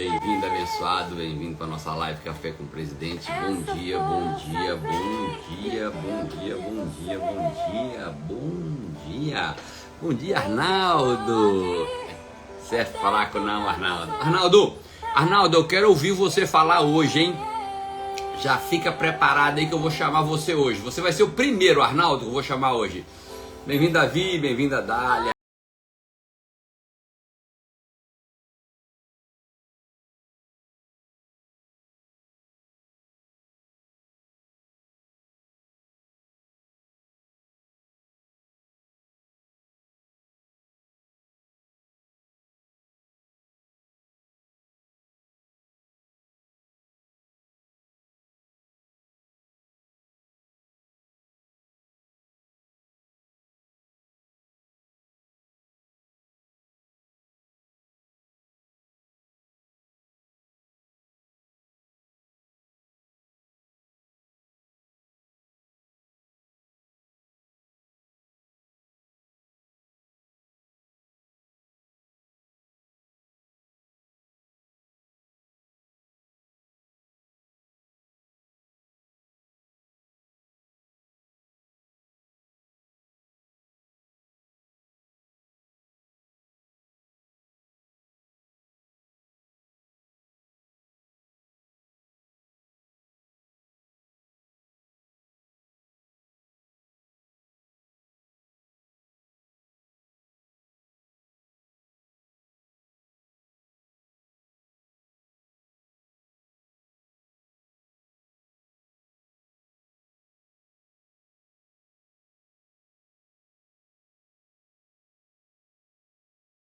Bem-vindo, abençoado, bem-vindo para a nossa live Café com o Presidente. Bom dia, bom dia, bom dia, bom dia, bom dia, bom dia, bom dia. Bom dia, Arnaldo. Certo falar com não, Arnaldo. Arnaldo, eu quero ouvir você falar hoje, hein? Já fica preparado aí que eu vou chamar você hoje. Você vai ser o primeiro, Arnaldo, que eu vou chamar hoje. Bem-vindo, Davi, bem-vinda, Dália.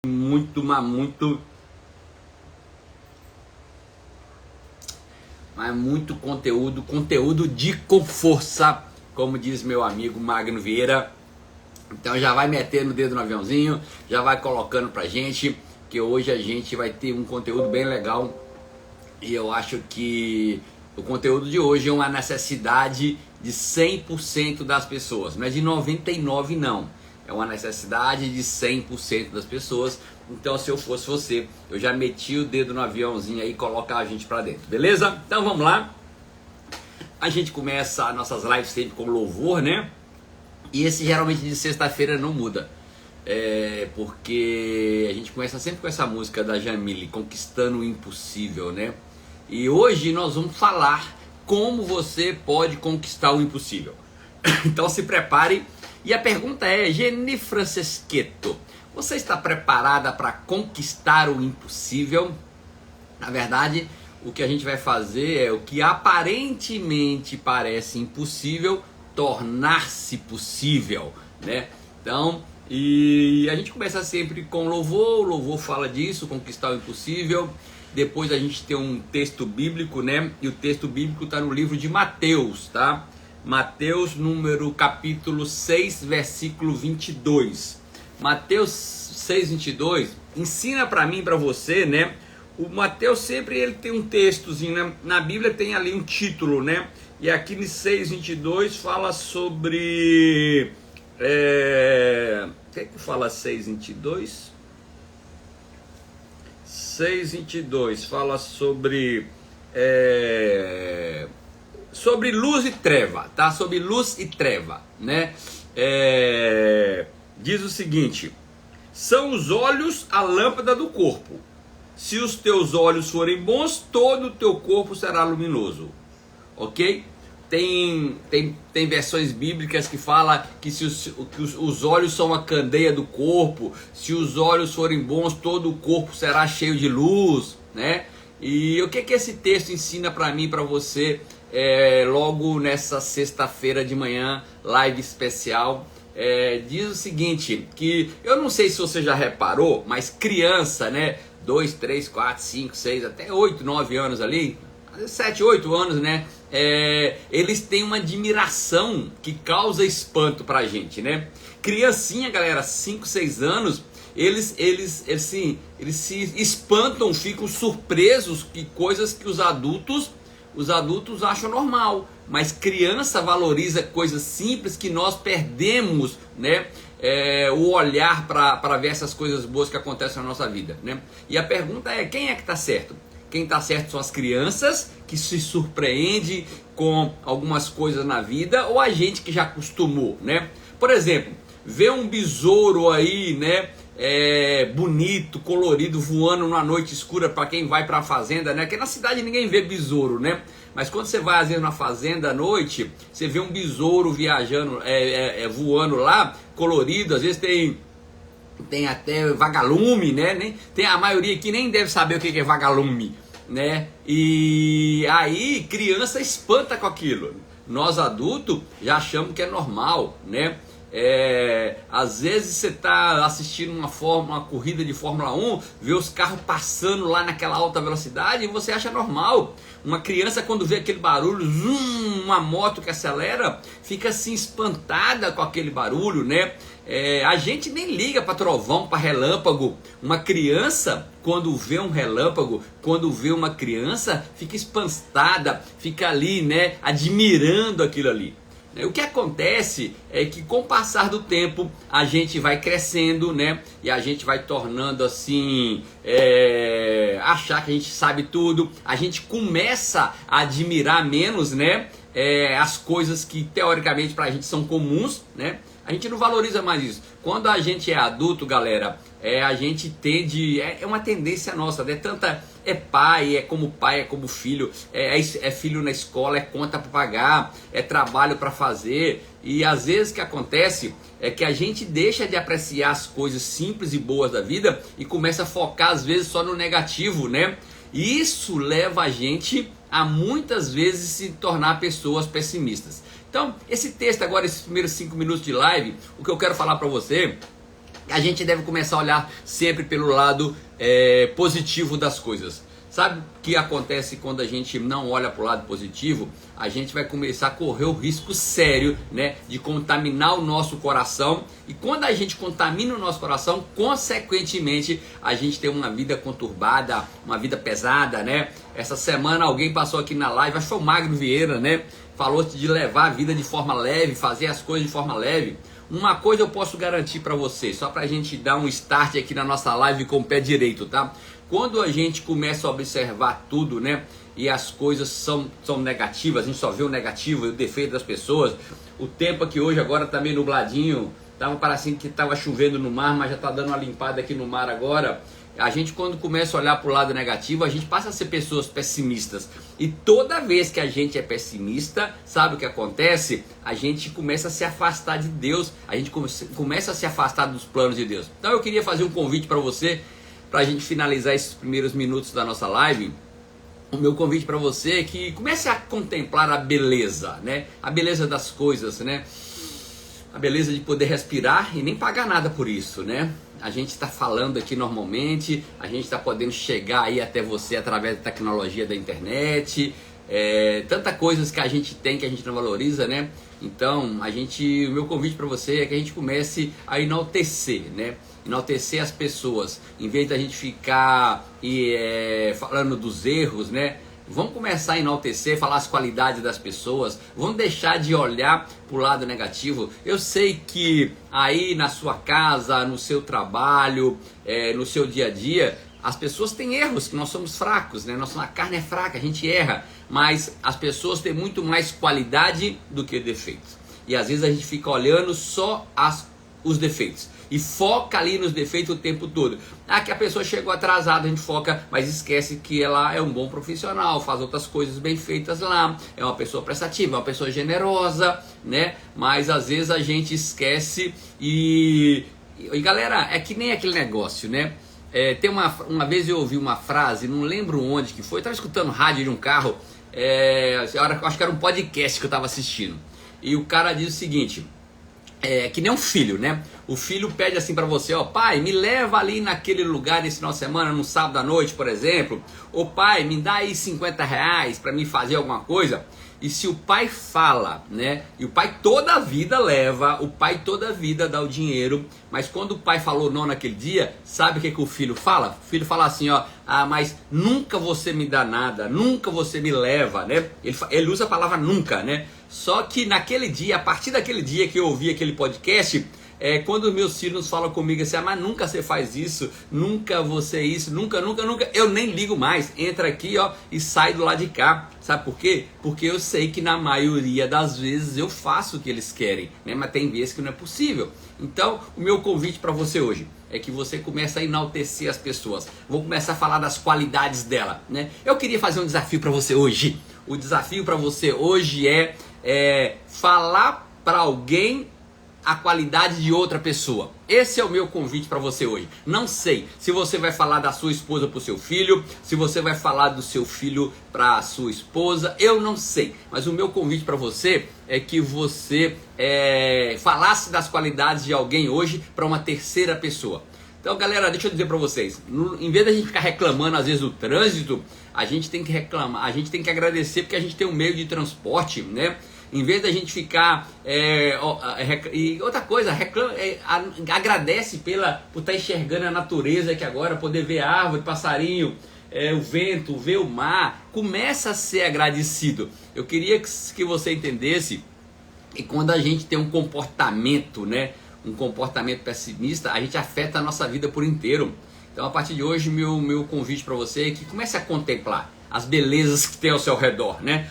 Muito conteúdo com força, como diz meu amigo Magno Vieira. Então já vai metendo o dedo no aviãozinho, já vai colocando pra gente, que hoje a gente vai ter um conteúdo bem legal. E eu acho que o conteúdo de hoje é uma necessidade de 100% das pessoas, não é de 99% não. É uma necessidade de 100% das pessoas. Então, se eu fosse você, eu já meti o dedo no aviãozinho aí e colocar a gente pra dentro, beleza? Então vamos lá. A gente começa as nossas lives sempre com louvor, né? E esse geralmente de sexta-feira não muda. Porque a gente começa sempre com essa música da Jamile, Conquistando o Impossível, né? E hoje nós vamos falar como você pode conquistar o impossível. Então se prepare. E a pergunta é, Geni Franceschetto, você está preparada para conquistar o impossível? Na verdade, o que a gente vai fazer é o que aparentemente parece impossível tornar-se possível, né? Então, e a gente começa sempre com louvor, o louvor fala disso, conquistar o impossível. Depois a gente tem um texto bíblico, né? E o texto bíblico está no livro de Mateus, tá? Mateus, capítulo 6, versículo 22. Mateus 6, 22 ensina para mim e para você, né? O Mateus sempre ele tem um textozinho, né? Na Bíblia tem ali um título, né? E aqui no 6, 22 fala sobre... O que é que fala 6, 22? 6, 22 fala sobre... sobre luz e treva, tá? Sobre luz e treva, né? Diz o seguinte: são os olhos a lâmpada do corpo. Se os teus olhos forem bons, todo o teu corpo será luminoso, ok? Tem versões bíblicas que falam que os olhos são a candeia do corpo. Se os olhos forem bons, todo o corpo será cheio de luz, né? E o que esse texto ensina para mim e para você? Logo nessa sexta-feira de manhã, live especial, diz o seguinte, que eu não sei se você já reparou, mas criança, né, 2, 3, 4, 5, 6, até 8, 9 anos ali, 7, 8 anos, né, eles têm uma admiração que causa espanto pra gente, né? Criancinha, galera, 5, 6 anos, eles se espantam, ficam surpresos que coisas que os adultos acham normal, mas criança valoriza coisas simples que nós perdemos, né? O olhar para ver essas coisas boas que acontecem na nossa vida, né? E a pergunta é, quem é que está certo? Quem está certo são as crianças, que se surpreende com algumas coisas na vida, ou a gente que já acostumou, né? Por exemplo, ver um besouro aí, né? Bonito, colorido, voando numa noite escura para quem vai para a fazenda, né? Porque na cidade ninguém vê besouro, né? Mas quando você vai às vezes na fazenda à noite, você vê um besouro viajando, voando lá, colorido, às vezes tem até vagalume, né? Tem a maioria aqui nem deve saber o que é vagalume, né? E aí criança espanta com aquilo. Nós adultos já achamos que é normal, né? Às vezes você está assistindo uma corrida de Fórmula 1, vê os carros passando lá naquela alta velocidade e você acha normal. Uma criança, quando vê aquele barulho, uma moto que acelera, fica assim espantada com aquele barulho, né? A gente nem liga para trovão, para relâmpago. Uma criança, quando vê um relâmpago, quando vê uma criança, fica espantada, fica ali, né, admirando aquilo ali. O que acontece é que com o passar do tempo a gente vai crescendo, né? E a gente vai tornando assim, achar que a gente sabe tudo. A gente começa a admirar menos, né? As coisas que teoricamente pra gente são comuns, né? A gente não valoriza mais isso. Quando a gente é adulto, galera, a gente tende, é uma tendência nossa, né? É pai, é como filho, é filho na escola, é conta para pagar, é trabalho para fazer. E às vezes o que acontece é que a gente deixa de apreciar as coisas simples e boas da vida e começa a focar às vezes só no negativo, né? E isso leva a gente a muitas vezes se tornar pessoas pessimistas. Então, esse texto agora, esses primeiros 5 minutos de live, o que eu quero falar para você, a gente deve começar a olhar sempre pelo lado positivo das coisas. Sabe o que acontece quando a gente não olha para o lado positivo? A gente vai começar a correr o risco sério, né, de contaminar o nosso coração. E quando a gente contamina o nosso coração, consequentemente, a gente tem uma vida conturbada, uma vida pesada, né? Essa semana alguém passou aqui na live, acho que foi o Magno Vieira, né? Falou de levar a vida de forma leve, fazer as coisas de forma leve. Uma coisa eu posso garantir para você, só para a gente dar um start aqui na nossa live com o pé direito, tá? Quando a gente começa a observar tudo, né, e as coisas são negativas, a gente só vê o negativo e o defeito das pessoas. O tempo aqui hoje agora tá meio nubladinho, tava parecendo que tava chovendo no mar, mas já tá dando uma limpada aqui no mar agora. A gente, quando começa a olhar para o lado negativo, a gente passa a ser pessoas pessimistas. E toda vez que a gente é pessimista, sabe o que acontece? A gente começa a se afastar de Deus, a gente começa a se afastar dos planos de Deus. Então eu queria fazer um convite para você, para a gente finalizar esses primeiros minutos da nossa live. O meu convite para você é que comece a contemplar a beleza, né? A beleza das coisas, né? A beleza de poder respirar e nem pagar nada por isso, né? A gente está falando aqui normalmente, a gente está podendo chegar aí até você através da tecnologia da internet, tanta coisas que a gente tem que a gente não valoriza, né? Então, o meu convite para você é que a gente comece a enaltecer, né? Enaltecer as pessoas, em vez da gente ficar falando dos erros, né? Vamos começar a enaltecer, falar as qualidades das pessoas, vamos deixar de olhar para o lado negativo. Eu sei que aí na sua casa, no seu trabalho, no seu dia a dia, as pessoas têm erros, que nós somos fracos, né? Nossa carne é fraca, a gente erra, mas as pessoas têm muito mais qualidade do que defeitos. E às vezes a gente fica olhando só os defeitos e foca ali nos defeitos o tempo todo. Que a pessoa chegou atrasada, a gente foca, mas esquece que ela é um bom profissional, faz outras coisas bem feitas lá, é uma pessoa prestativa, é uma pessoa generosa, né? Mas às vezes a gente esquece e galera, é que nem aquele negócio, né? Tem uma vez eu ouvi uma frase, não lembro onde que foi, estava escutando rádio de um carro, acho que era um podcast que eu estava assistindo, e o cara diz o seguinte: que nem um filho, né? O filho pede assim pra você, ó, pai, me leva ali naquele lugar esse final de semana, no sábado à noite, por exemplo. Ou pai, me dá aí R$50 pra mim fazer alguma coisa. E se o pai fala, né? E o pai toda a vida leva, o pai toda a vida dá o dinheiro. Mas quando o pai falou não naquele dia, sabe o que o filho fala? O filho fala assim, ó, mas nunca você me dá nada, nunca você me leva, né? Ele usa a palavra nunca, né? Só que naquele dia, a partir daquele dia que eu ouvi aquele podcast, Quando os meus filhos falam comigo assim, mas nunca você faz isso, nunca você isso, nunca, eu nem ligo mais. Entra aqui, ó, e sai do lado de cá. Sabe por quê? Porque eu sei que na maioria das vezes eu faço o que eles querem, né? Mas tem vezes que não é possível. Então, o meu convite para você hoje é que você comece a enaltecer as pessoas. Vou começar a falar das qualidades dela, né? Eu queria fazer um desafio para você hoje. O desafio para você hoje é falar para alguém a qualidade de outra pessoa. Esse é o meu convite para você hoje. Não sei se você vai falar da sua esposa para o seu filho, se você vai falar do seu filho para a sua esposa, eu não sei. Mas o meu convite para você é que você falasse das qualidades de alguém hoje para uma terceira pessoa. Então, galera, deixa eu dizer para vocês, em vez da gente ficar reclamando às vezes do trânsito, a gente tem que reclamar, a gente tem que agradecer porque a gente tem um meio de transporte, né? Em vez da gente ficar e outra coisa, agradece por estar enxergando a natureza aqui agora, poder ver árvore, passarinho, o vento, ver o mar. Começa a ser agradecido. Eu queria que você entendesse que quando a gente tem um comportamento, né, um comportamento pessimista, a gente afeta a nossa vida por inteiro. Então, a partir de hoje, meu convite para você é que comece a contemplar as belezas que tem ao seu redor, né?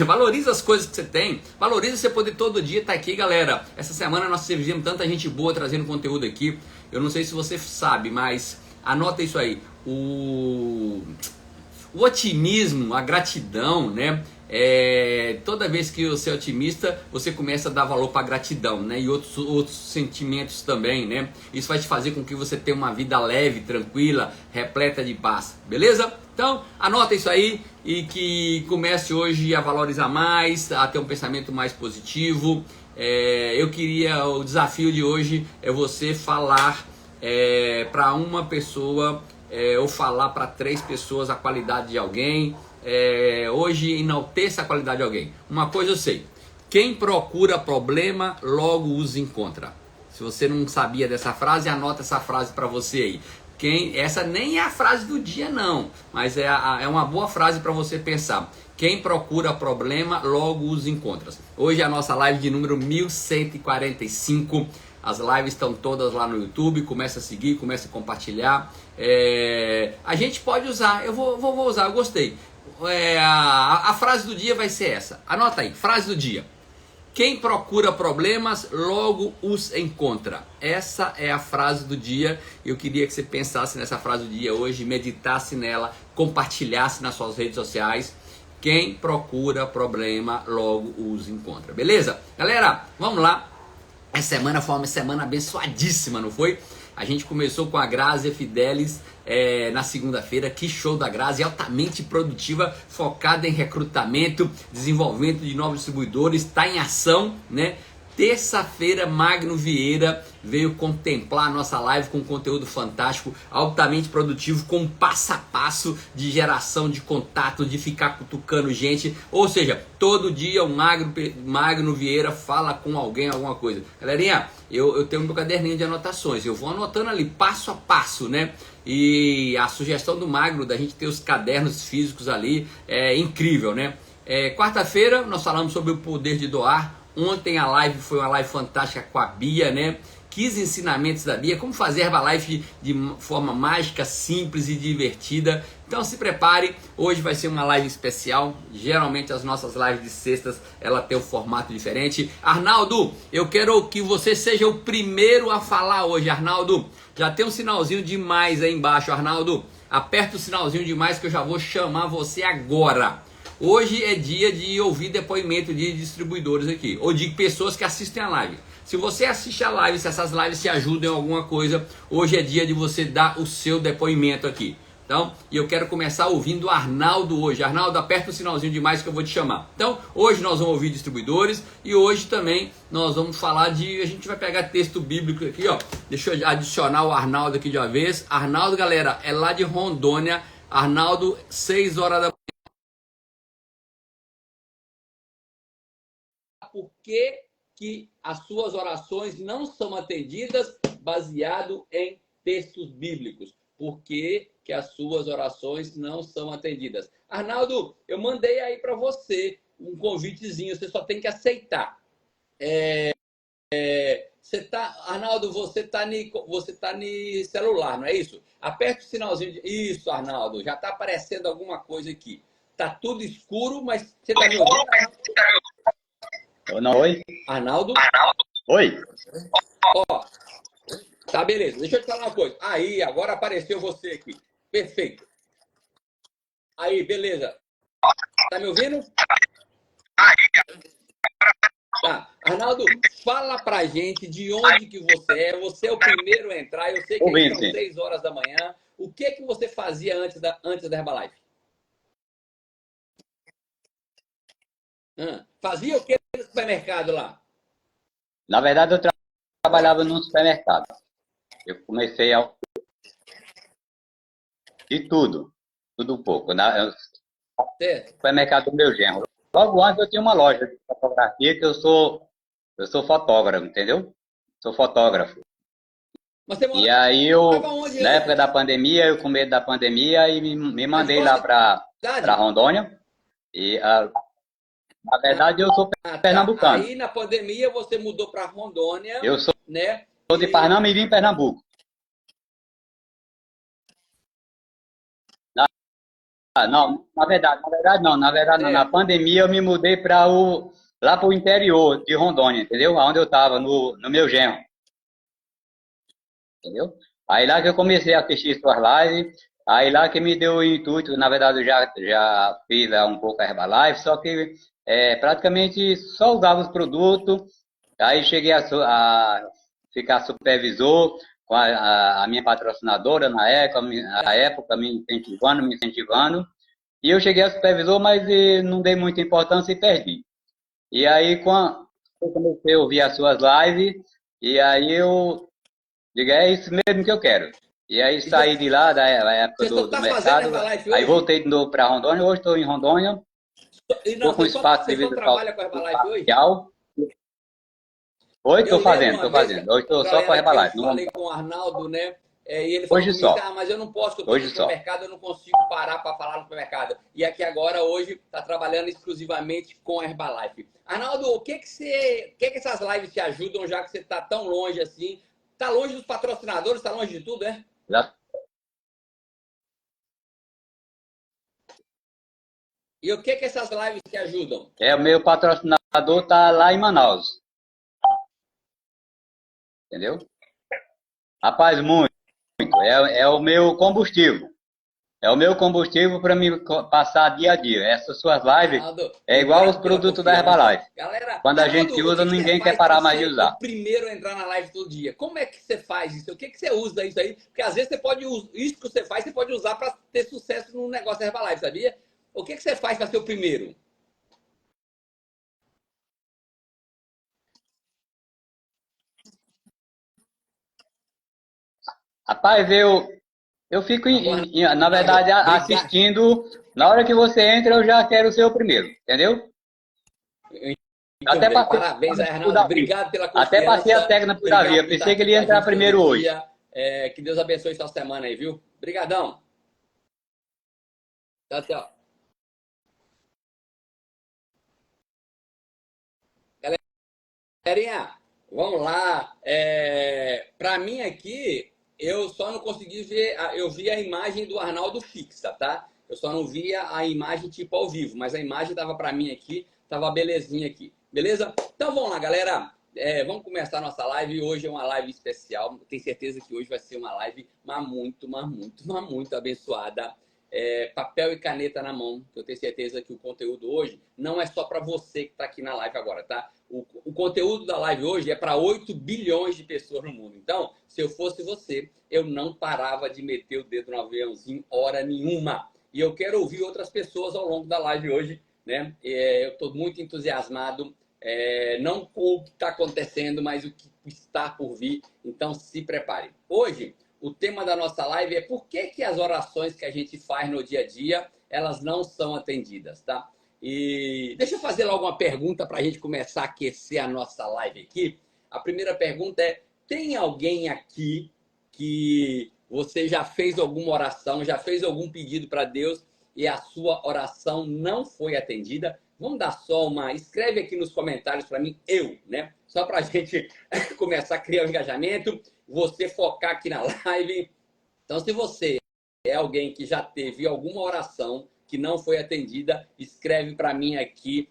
Valoriza as coisas que você tem. Valoriza você poder todo dia estar aqui, galera. Essa semana nós servimos tanta gente boa trazendo conteúdo aqui. Eu não sei se você sabe, mas anota isso aí. O otimismo, a gratidão, né? Toda vez que você é otimista, você começa a dar valor para a gratidão, né? E outros sentimentos também, né? Isso vai te fazer com que você tenha uma vida leve, tranquila, repleta de paz, beleza? Então, anota isso aí e que comece hoje a valorizar mais, a ter um pensamento mais positivo. O desafio de hoje é você falar para uma pessoa ou falar para 3 pessoas a qualidade de alguém. Hoje enalteça a qualidade de alguém. Uma coisa eu sei: quem procura problema logo os encontra. Se você não sabia dessa frase, anota essa frase para você aí. Essa nem é a frase do dia não, mas é uma boa frase para você pensar. Quem procura problema logo os encontra. Hoje é a nossa live de número 1145. As lives estão todas lá no YouTube. Começa a seguir, começa a compartilhar. A gente pode usar, eu vou usar, eu gostei. A frase do dia vai ser essa. Anota aí, frase do dia: quem procura problemas logo os encontra. Essa é a frase do dia. Eu queria que você pensasse nessa frase do dia hoje, meditasse nela, compartilhasse nas suas redes sociais. Quem procura problema logo os encontra. Beleza? Galera, vamos lá. Essa semana foi uma semana abençoadíssima, não foi? A gente começou com a Grazia Fidelis na segunda-feira. Que show da Grazia, altamente produtiva, focada em recrutamento, desenvolvimento de novos distribuidores, está em ação, né? Terça-feira, Magno Vieira veio contemplar a nossa live com conteúdo fantástico, altamente produtivo, com passo a passo de geração de contato, de ficar cutucando gente. Ou seja, todo dia o Magno Vieira fala com alguém alguma coisa. Galerinha, eu tenho meu caderninho de anotações, eu vou anotando ali passo a passo, né? E a sugestão do Magno da gente ter os cadernos físicos ali é incrível, né? Quarta-feira nós falamos sobre o poder de doar. Ontem a live foi uma live fantástica com a Bia, né? 15 ensinamentos da Bia, como fazer Herbalife de forma mágica, simples e divertida. Então se prepare, hoje vai ser uma live especial. Geralmente as nossas lives de sextas, ela tem um formato diferente. Arnaldo, eu quero que você seja o primeiro a falar hoje, Arnaldo. Já tem um sinalzinho de mais aí embaixo, Arnaldo. Aperta o sinalzinho de mais que eu já vou chamar você agora. Hoje é dia de ouvir depoimento de distribuidores aqui, ou de pessoas que assistem a live. Se você assiste a live, se essas lives te ajudam em alguma coisa, hoje é dia de você dar o seu depoimento aqui. Então, e eu quero começar ouvindo o Arnaldo hoje. Arnaldo, aperta o sinalzinho de mais que eu vou te chamar. Então, hoje nós vamos ouvir distribuidores e hoje também nós vamos falar a gente vai pegar texto bíblico aqui, ó. Deixa eu adicionar o Arnaldo aqui de uma vez. Arnaldo, galera, é lá de Rondônia. Arnaldo, 6 horas da manhã. Por que as suas orações não são atendidas baseado em textos bíblicos? Por que as suas orações não são atendidas? Arnaldo, eu mandei aí para você um convitezinho, você só tem que aceitar. Arnaldo, você tá no celular, não é isso? Aperta o sinalzinho de... Isso, Arnaldo, já tá aparecendo alguma coisa aqui. Tá tudo escuro, mas você tá me ouvindo, Arnaldo? Não, oi? Arnaldo? Oi? Ó, tá, beleza. Deixa eu te falar uma coisa. Aí, agora apareceu você aqui. Perfeito. Aí, beleza. Tá me ouvindo? Tá. Arnaldo, fala pra gente de onde que você é. Você é o primeiro a entrar. Eu sei que aí Ouvindo, são sim. 6 horas da manhã. O que que você fazia antes da Herbalife? Fazia o que no supermercado lá? Na verdade, eu trabalhava num supermercado. Eu comecei de tudo, tudo um pouco. No Certo? supermercado do meu genro. Logo antes eu tinha uma loja de fotografia que eu sou fotógrafo, entendeu? Sou fotógrafo. Mas você E aí eu, morava onde na época antes? da pandemia, eu com medo da pandemia, e me Mas de mandei qual lá para cidade? Rondônia. E, na verdade, eu sou Ah, tá. pernambucano. Aí na pandemia você mudou para Rondônia, Eu sou né? de E Parnamirim, Pernambuco. Não, na verdade não, na certo. pandemia eu me mudei lá para o interior de Rondônia, entendeu? Onde eu estava, no meu genro, entendeu? Aí lá que eu comecei a assistir suas lives, aí lá que me deu o intuito, na verdade eu já fiz um pouco a Herbalife, só que praticamente só usava os produtos, aí cheguei a ficar supervisor com a minha patrocinadora na época me incentivando. E eu cheguei a supervisor, mas não dei muita importância e perdi. E aí, quando eu comecei a ouvir as suas lives, e aí eu digo, é isso mesmo que eu quero. E aí E você, saí de lá, da época você só do está fazendo mercado, Herbalife aí hoje? voltei de novo para Rondônia, hoje estou em Rondônia, E não, estou com espaço você de só vida trabalha com Herbalife hoje? parcial. Hoje Eu estou lembro fazendo, uma estou vez, fazendo. Hoje estou só com a galera, que eu Herbalife. falei com o Arnaldo, né? E ele falou Hoje comigo, só, ah, mas eu não posso, que eu estou no hoje só. supermercado, eu não consigo parar para falar no supermercado. E aqui agora, hoje, está trabalhando exclusivamente com a Herbalife. Arnaldo, o que que essas lives te ajudam, já que você está tão longe assim? Está longe dos patrocinadores, está longe de tudo, é? E o que que essas lives te ajudam? O meu patrocinador está lá em Manaus, entendeu? Rapaz, muito. É o meu combustível. É o meu combustível para me passar dia a dia. Essas suas lives Arnaldo, é igual os obrigado pela produtos da confiança. Herbalife. Galera, Quando a gente Arnaldo, o usa, que que você ninguém quer faz para parar mais de ser o usar. primeiro a entrar na live todo dia? Como é que você faz isso? O que que você usa isso aí? Porque às vezes você pode isso que você faz, você pode usar para ter sucesso no negócio da Herbalife, sabia? O que que você faz para ser o primeiro? Rapaz, eu fico, Tá bom, na Arnaldo? verdade, Obrigado. assistindo. Na hora que você entra, eu já quero ser o primeiro, entendeu? Então, Até bem, passei parabéns, a técnica pro Arnaldo. Davi. Obrigado pela Até passei a confiança. técnica pro Davi. Obrigado Eu por estar pensei que aqui ele com ia a entrar gente todo primeiro hoje. dia. Que Deus abençoe sua semana aí, viu? Obrigadão. Tchau, tchau. Galerinha, vamos lá. Para mim aqui, eu só não consegui ver, eu vi a imagem do Arnaldo fixa, tá? Eu só não via a imagem tipo ao vivo, mas a imagem tava para mim aqui, tava belezinha aqui, beleza? Então vamos lá, galera. Vamos começar a nossa live. Hoje é uma live especial. Tenho certeza que hoje vai ser uma live mas muito abençoada. Papel e caneta na mão. Eu tenho certeza que o conteúdo hoje não é só para você que está aqui na live agora, tá? O conteúdo da live hoje é para 8 bilhões de pessoas no mundo. Então, se eu fosse você, eu não parava de meter o dedo no aviãozinho hora nenhuma. E eu quero ouvir outras pessoas ao longo da live hoje, né? Eu estou muito entusiasmado, não com o que está acontecendo, mas o que está por vir. Então, se prepare. Hoje, o tema da nossa live é por que as orações que a gente faz no dia a dia, elas não são atendidas, tá? E deixa eu fazer logo uma pergunta para a gente começar a aquecer a nossa live aqui. A primeira pergunta é: tem alguém aqui que você já fez alguma oração, já fez algum pedido para Deus e a sua oração não foi atendida? Vamos dar só uma... Escreve aqui nos comentários para mim, eu, né? Só para a gente começar a criar o engajamento, você focar aqui na live. Então, se você é alguém que já teve alguma oração que não foi atendida, escreve para mim aqui,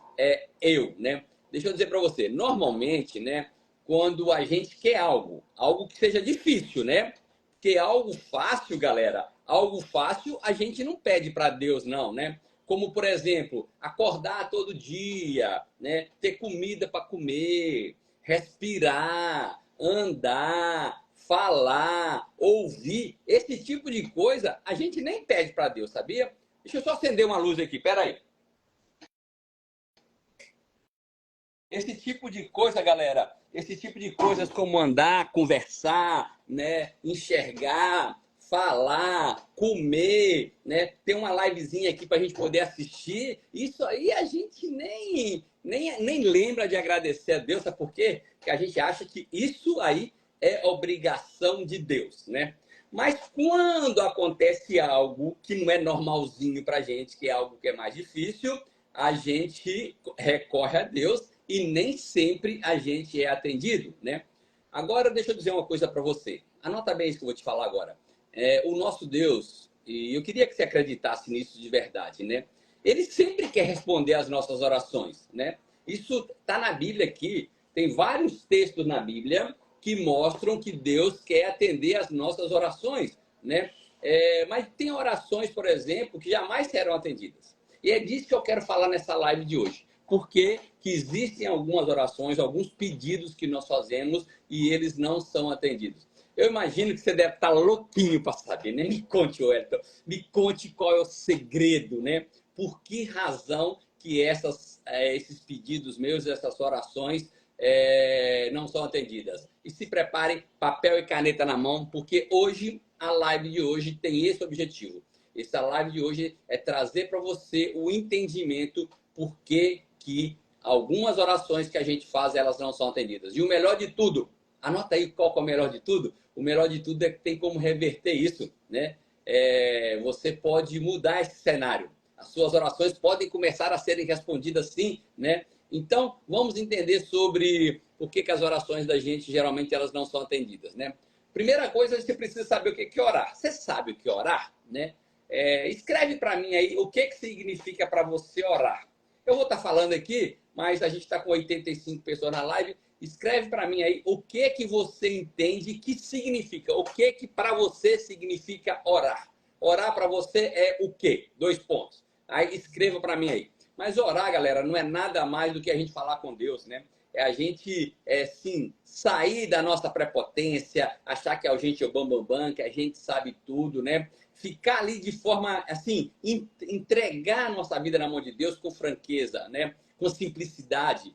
eu, né? Deixa eu dizer para você, normalmente, né, quando a gente quer algo que seja difícil, né? Porque algo fácil, galera, algo fácil a gente não pede para Deus, não, né? Como, por exemplo, acordar todo dia, né? Ter comida para comer, respirar, andar, falar, ouvir, esse tipo de coisa a gente nem pede para Deus, sabia? Deixa eu só acender uma luz aqui, peraí. Esse tipo de coisa, galera, esse tipo de coisas como andar, conversar, né, enxergar, falar, comer, né, ter uma livezinha aqui para a gente poder assistir, isso aí a gente nem lembra de agradecer a Deus, sabe por quê? Porque a gente acha que isso aí é obrigação de Deus, né? Mas quando acontece algo que não é normalzinho para a gente, que é algo que é mais difícil, a gente recorre a Deus e nem sempre a gente é atendido, né? Agora, deixa eu dizer uma coisa para você. Anota bem isso que eu vou te falar agora. O nosso Deus, e eu queria que você acreditasse nisso de verdade, né? Ele sempre quer responder às nossas orações, né? Isso está na Bíblia aqui. Tem vários textos na Bíblia que mostram que Deus quer atender às nossas orações, né? Mas tem orações, por exemplo, que jamais serão atendidas. E é disso que eu quero falar nessa live de hoje. Porque que existem algumas orações, alguns pedidos que nós fazemos e eles não são atendidos. Eu imagino que você deve estar louquinho para saber, né? Me conte, Wellington, me conte qual é o segredo, né? Por que razão que esses pedidos meus, essas orações não são atendidas? E se preparem, papel e caneta na mão, porque hoje, a live de hoje tem esse objetivo. Essa live de hoje é trazer para você o entendimento por que algumas orações que a gente faz, elas não são atendidas. E o melhor de tudo, anota aí qual é o melhor de tudo. O melhor de tudo é que tem como reverter isso, né? Você pode mudar esse cenário. As suas orações podem começar a serem respondidas sim, né? Então, vamos entender sobre por que as orações da gente, geralmente, elas não são atendidas, né? Primeira coisa, você precisa saber o que é orar. Você sabe o que é orar, né? Escreve para mim aí o que significa para você orar. Eu vou estar falando aqui, mas a gente está com 85 pessoas na live. Escreve para mim aí o que você entende que significa. O que para você significa orar. Orar para você é o quê? 2 pontos. Aí escreva para mim aí. Mas orar, galera, não é nada mais do que a gente falar com Deus, né? É a gente, sim, sair da nossa prepotência, achar que a gente é o bambambam, que a gente sabe tudo, né? Ficar ali de forma, assim, entregar a nossa vida na mão de Deus com franqueza, né? Com simplicidade.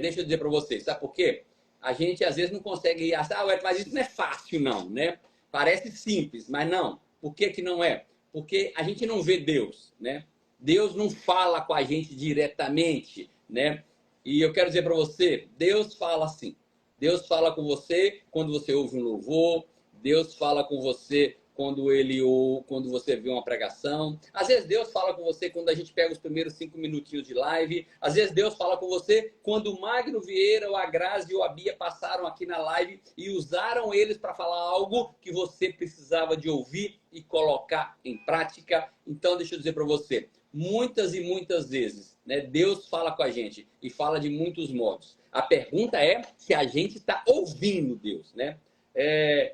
Deixa eu dizer para vocês, sabe por quê? A gente, às vezes, não consegue achar, mas isso não é fácil, não, né? Parece simples, mas não. Por que não é? Porque a gente não vê Deus, né? Deus não fala com a gente diretamente, né? E eu quero dizer para você, Deus fala assim. Deus fala com você quando você ouve um louvor. Deus fala com você quando você vê uma pregação. Às vezes Deus fala com você quando a gente pega os primeiros 5 minutinhos de live. Às vezes Deus fala com você quando o Magno Vieira, o Agraz e o Abia passaram aqui na live e usaram eles para falar algo que você precisava de ouvir e colocar em prática. Então, deixa eu dizer para você, muitas e muitas vezes, né, Deus fala com a gente e fala de muitos modos. A pergunta é se a gente está ouvindo Deus, né?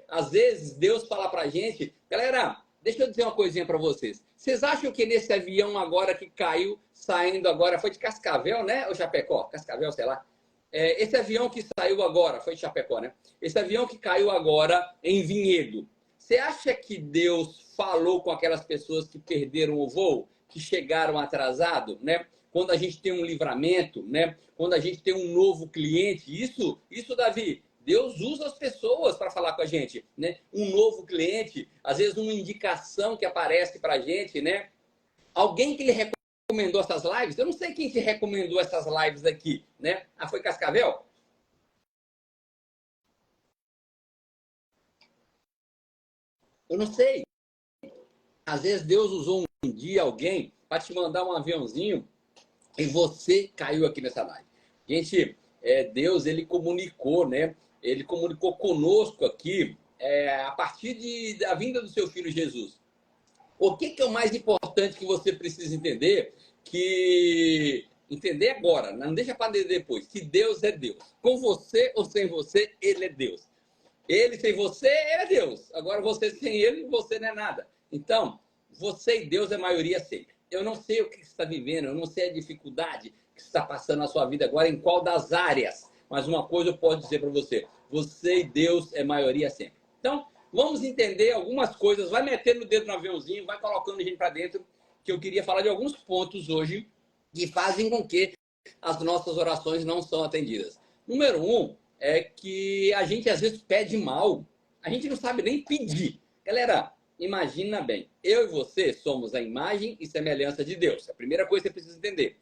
Às vezes Deus fala pra gente, galera, deixa eu dizer uma coisinha para vocês. Vocês acham que nesse avião agora que caiu, saindo agora, foi de Cascavel, né? Ou Chapecó? Cascavel, sei lá. Esse avião que saiu agora, foi de Chapecó, né? Esse avião que caiu agora em Vinhedo. Você acha que Deus falou com aquelas pessoas que perderam o voo, que chegaram atrasado, né? Quando a gente tem um livramento, né? Quando a gente tem um novo cliente, isso, Davi, Deus usa as pessoas para falar com a gente, né? Um novo cliente, às vezes uma indicação que aparece para a gente, né? Alguém que lhe recomendou essas lives, eu não sei quem te recomendou essas lives aqui, né? Ah, foi Cascavel? Eu não sei. Às vezes Deus usou um dia alguém para te mandar um aviãozinho E você caiu aqui nessa live. Gente, Deus, ele comunicou, né? Ele comunicou conosco aqui a partir da vinda do seu filho Jesus. O que é o mais importante que você precisa entender? Que entender agora, não deixa para entender depois, que Deus é Deus. Com você ou sem você, ele é Deus. Ele sem você, ele é Deus. Agora você sem ele, você não é nada. Então, você e Deus é maioria sempre. Eu não sei o que você está vivendo, eu não sei a dificuldade que você está passando na sua vida agora, em qual das áreas. Mas uma coisa eu posso dizer para você: você e Deus é maioria sempre. Então, vamos entender algumas coisas. Vai metendo o dedo no aviãozinho, vai colocando a gente para dentro, que eu queria falar de alguns pontos hoje que fazem com que as nossas orações não são atendidas. Número um, é que a gente às vezes pede mal. A gente não sabe nem pedir. Galera, imagina bem. Eu e você somos a imagem e semelhança de Deus. A primeira coisa que você precisa entender.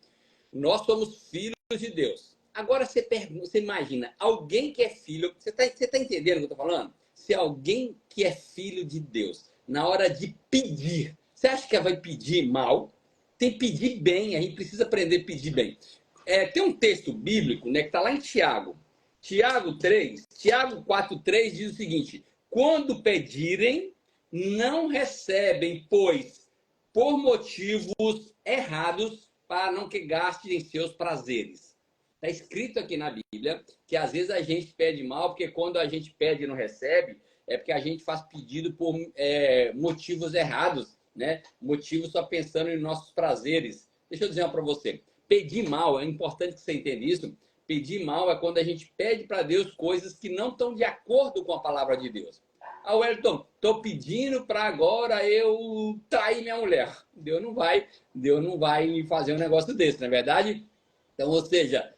Nós somos filhos de Deus. Agora você imagina, alguém que é filho... Você tá entendendo o que eu estou falando? Se alguém que é filho de Deus, na hora de pedir, você acha que ela vai pedir mal? Tem que pedir bem. A gente precisa aprender a pedir bem. Tem um texto bíblico, né, que está lá em Tiago. Tiago 3, Tiago 4,3 diz o seguinte: quando pedirem, não recebem, pois, por motivos errados, para não que gastem em seus prazeres. Está escrito aqui na Bíblia que às vezes a gente pede mal, porque quando a gente pede e não recebe, é porque a gente faz pedido por motivos errados, né? Motivos só pensando em nossos prazeres. Deixa eu dizer uma para você. Pedir mal, é importante que você entenda isso. Pedir mal é quando a gente pede para Deus coisas que não estão de acordo com a palavra de Deus. Ah, Wellington, estou pedindo para agora eu trair minha mulher. Deus não vai fazer um negócio desse, não é verdade? Então, ou seja,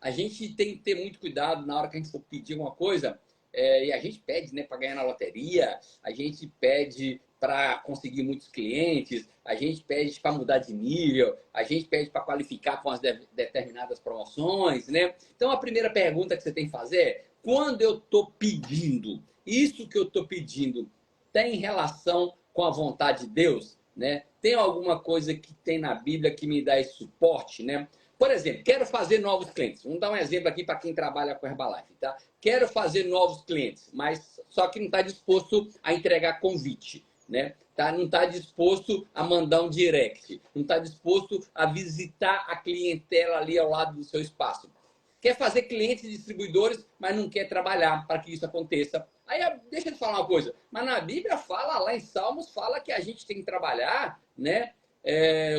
a gente tem que ter muito cuidado na hora que a gente for pedir alguma coisa. E a gente pede, né, para ganhar na loteria, a gente pede para conseguir muitos clientes, a gente pede para mudar de nível, a gente pede para qualificar com as determinadas promoções, né? Então a primeira pergunta que você tem que fazer é: quando eu estou pedindo, isso que eu estou pedindo tem relação com a vontade de Deus, né? Tem alguma coisa que tem na Bíblia que me dá esse suporte, né? Por exemplo, quero fazer novos clientes. Vamos dar um exemplo aqui para quem trabalha com Herbalife, tá? Quero fazer novos clientes, mas só que não está disposto a entregar convite, né? Não está disposto a mandar um direct, não está disposto a visitar a clientela ali ao lado do seu espaço. Quer fazer clientes e distribuidores, mas não quer trabalhar para que isso aconteça. Aí, deixa eu te falar uma coisa, mas na Bíblia fala, lá em Salmos, fala que a gente tem que trabalhar, né?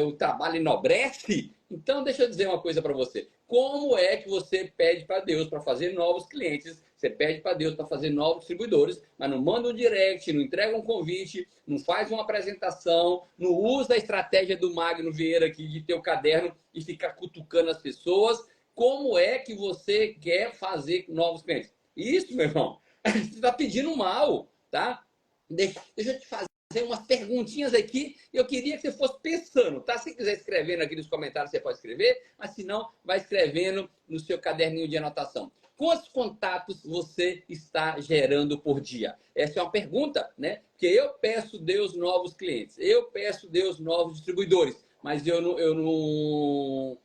O trabalho enobrece. Então, deixa eu dizer uma coisa para você. Como é que você pede para Deus para fazer novos clientes? Você pede para Deus para fazer novos distribuidores, mas não manda um direct, não entrega um convite, não faz uma apresentação, não usa a estratégia do Magno Vieira aqui de ter o caderno e ficar cutucando as pessoas. Como é que você quer fazer novos clientes? Isso, meu irmão, você está pedindo mal, tá? Deixa eu te fazer umas perguntinhas aqui e eu queria que você fosse pensando, tá? Se quiser escrevendo aqui nos comentários, você pode escrever, mas se não, vai escrevendo no seu caderninho de anotação. Quantos contatos você está gerando por dia? Essa é uma pergunta, né? Porque eu peço Deus novos clientes, eu peço Deus novos distribuidores, mas eu não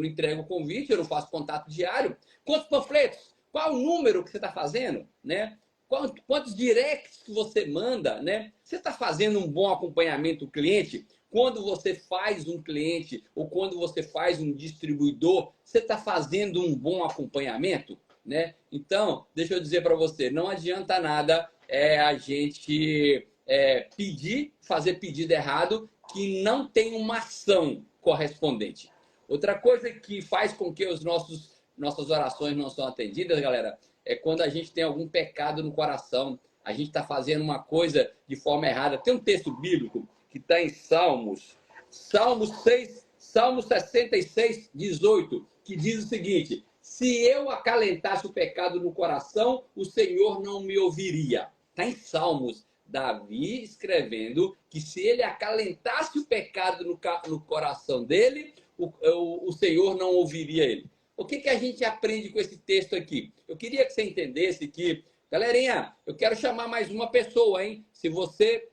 entrego convite, eu não faço contato diário. Quantos panfletos? Qual o número que você está fazendo, né? Quantos directs que você manda, né? Você está fazendo um bom acompanhamento do cliente? Quando você faz um cliente ou quando você faz um distribuidor, você está fazendo um bom acompanhamento, né? Então, deixa eu dizer para você, não adianta nada a gente fazer pedido errado que não tem uma ação correspondente. Outra coisa que faz com que nossas orações não são atendidas, galera, é quando a gente tem algum pecado no coração, a gente está fazendo uma coisa de forma errada. Tem um texto bíblico que está em Salmos 66, 18, que diz o seguinte: se eu acalentasse o pecado no coração, o Senhor não me ouviria. Está em Salmos, Davi escrevendo que se ele acalentasse o pecado no coração dele, o Senhor não ouviria ele. O que a gente aprende com esse texto aqui? Eu queria que você entendesse que Galerinha, eu quero chamar mais uma pessoa, hein? Se você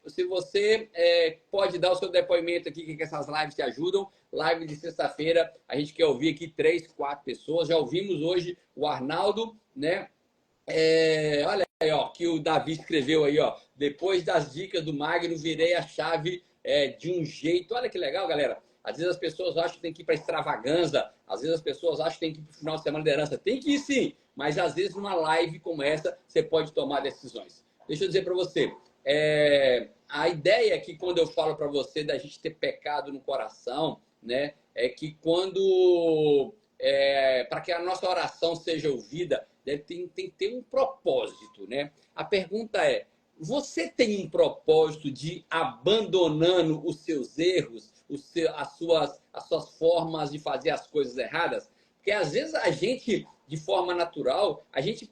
pode dar o seu depoimento aqui, que essas lives te ajudam. Live de sexta-feira, a gente quer ouvir aqui 3, 4 pessoas. Já ouvimos hoje o Arnaldo, né? Olha aí, ó, que o Davi escreveu aí, ó. Depois das dicas do Magno, virei a chave de um jeito. Olha que legal, galera. Às vezes as pessoas acham que tem que ir para extravaganza, às vezes as pessoas acham que tem que ir para o final de semana de liderança. Tem que ir sim, mas às vezes numa live como essa, você pode tomar decisões. Deixa eu dizer para você, a ideia é que quando eu falo para você da gente ter pecado no coração, né, é que quando, para que a nossa oração seja ouvida, tem que ter um propósito, né? A pergunta é, você tem um propósito de ir abandonando os seus erros, as suas formas de fazer as coisas erradas? Porque às vezes a gente, de forma natural,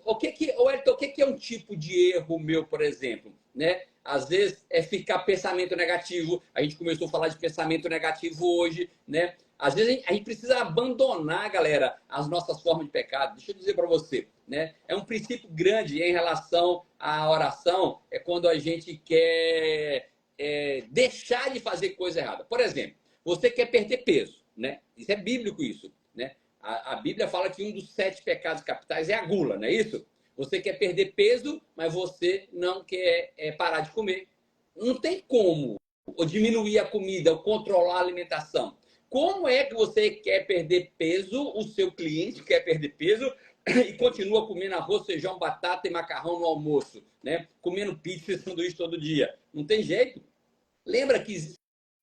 o que é um tipo de erro meu, por exemplo, né? Às vezes é ficar pensamento negativo. A gente começou a falar de pensamento negativo hoje, né? Às vezes a gente precisa abandonar, galera, as nossas formas de pecado. Deixa eu dizer para você, né? É um princípio grande em relação à oração, é quando a gente quer deixar de fazer coisa errada. Por exemplo, você quer perder peso, né? Isso é bíblico isso, né? A Bíblia fala que um dos 7 pecados capitais é a gula, não é isso? Você quer perder peso, mas você não quer parar de comer. Não tem como ou diminuir a comida, ou controlar a alimentação. Como é que você quer perder peso, o seu cliente quer perder peso e continua comendo arroz, feijão, batata e macarrão no almoço, né? Comendo pizza e sanduíche todo dia? Não tem jeito. Lembra que você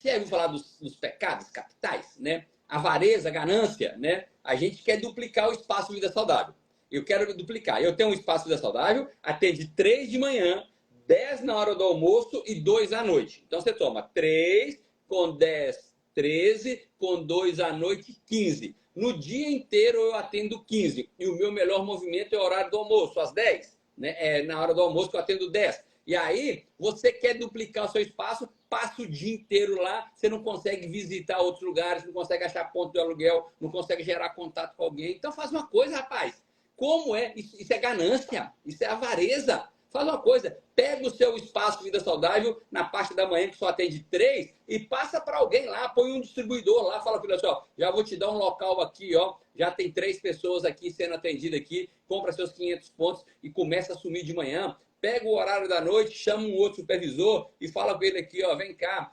já ouviu falar dos pecados capitais, né? Avareza, ganância, né? A gente quer duplicar o espaço vida saudável. Eu quero duplicar. Eu tenho um espaço vida saudável, atende 3 de manhã, 10 na hora do almoço e 2 à noite. Então você toma 3 com 10, 13, com 2 à noite, 15. No dia inteiro eu atendo 15. E o meu melhor movimento é o horário do almoço, às 10. Né? É na hora do almoço que eu atendo 10. E aí, você quer duplicar o seu espaço, passa o dia inteiro lá, você não consegue visitar outros lugares, não consegue achar ponto de aluguel, não consegue gerar contato com alguém. Então faz uma coisa, rapaz. Como é? Isso é ganância, isso é avareza. Faz uma coisa, pega o seu espaço Vida Saudável na parte da manhã, que só atende 3, e passa para alguém lá, põe um distribuidor lá, fala para ele assim, ó, já vou te dar um local aqui, ó, já tem 3 pessoas aqui sendo atendidas aqui, compra seus 500 pontos e começa a assumir de manhã. Pega o horário da noite, chama um outro supervisor e fala com ele aqui, ó, vem cá,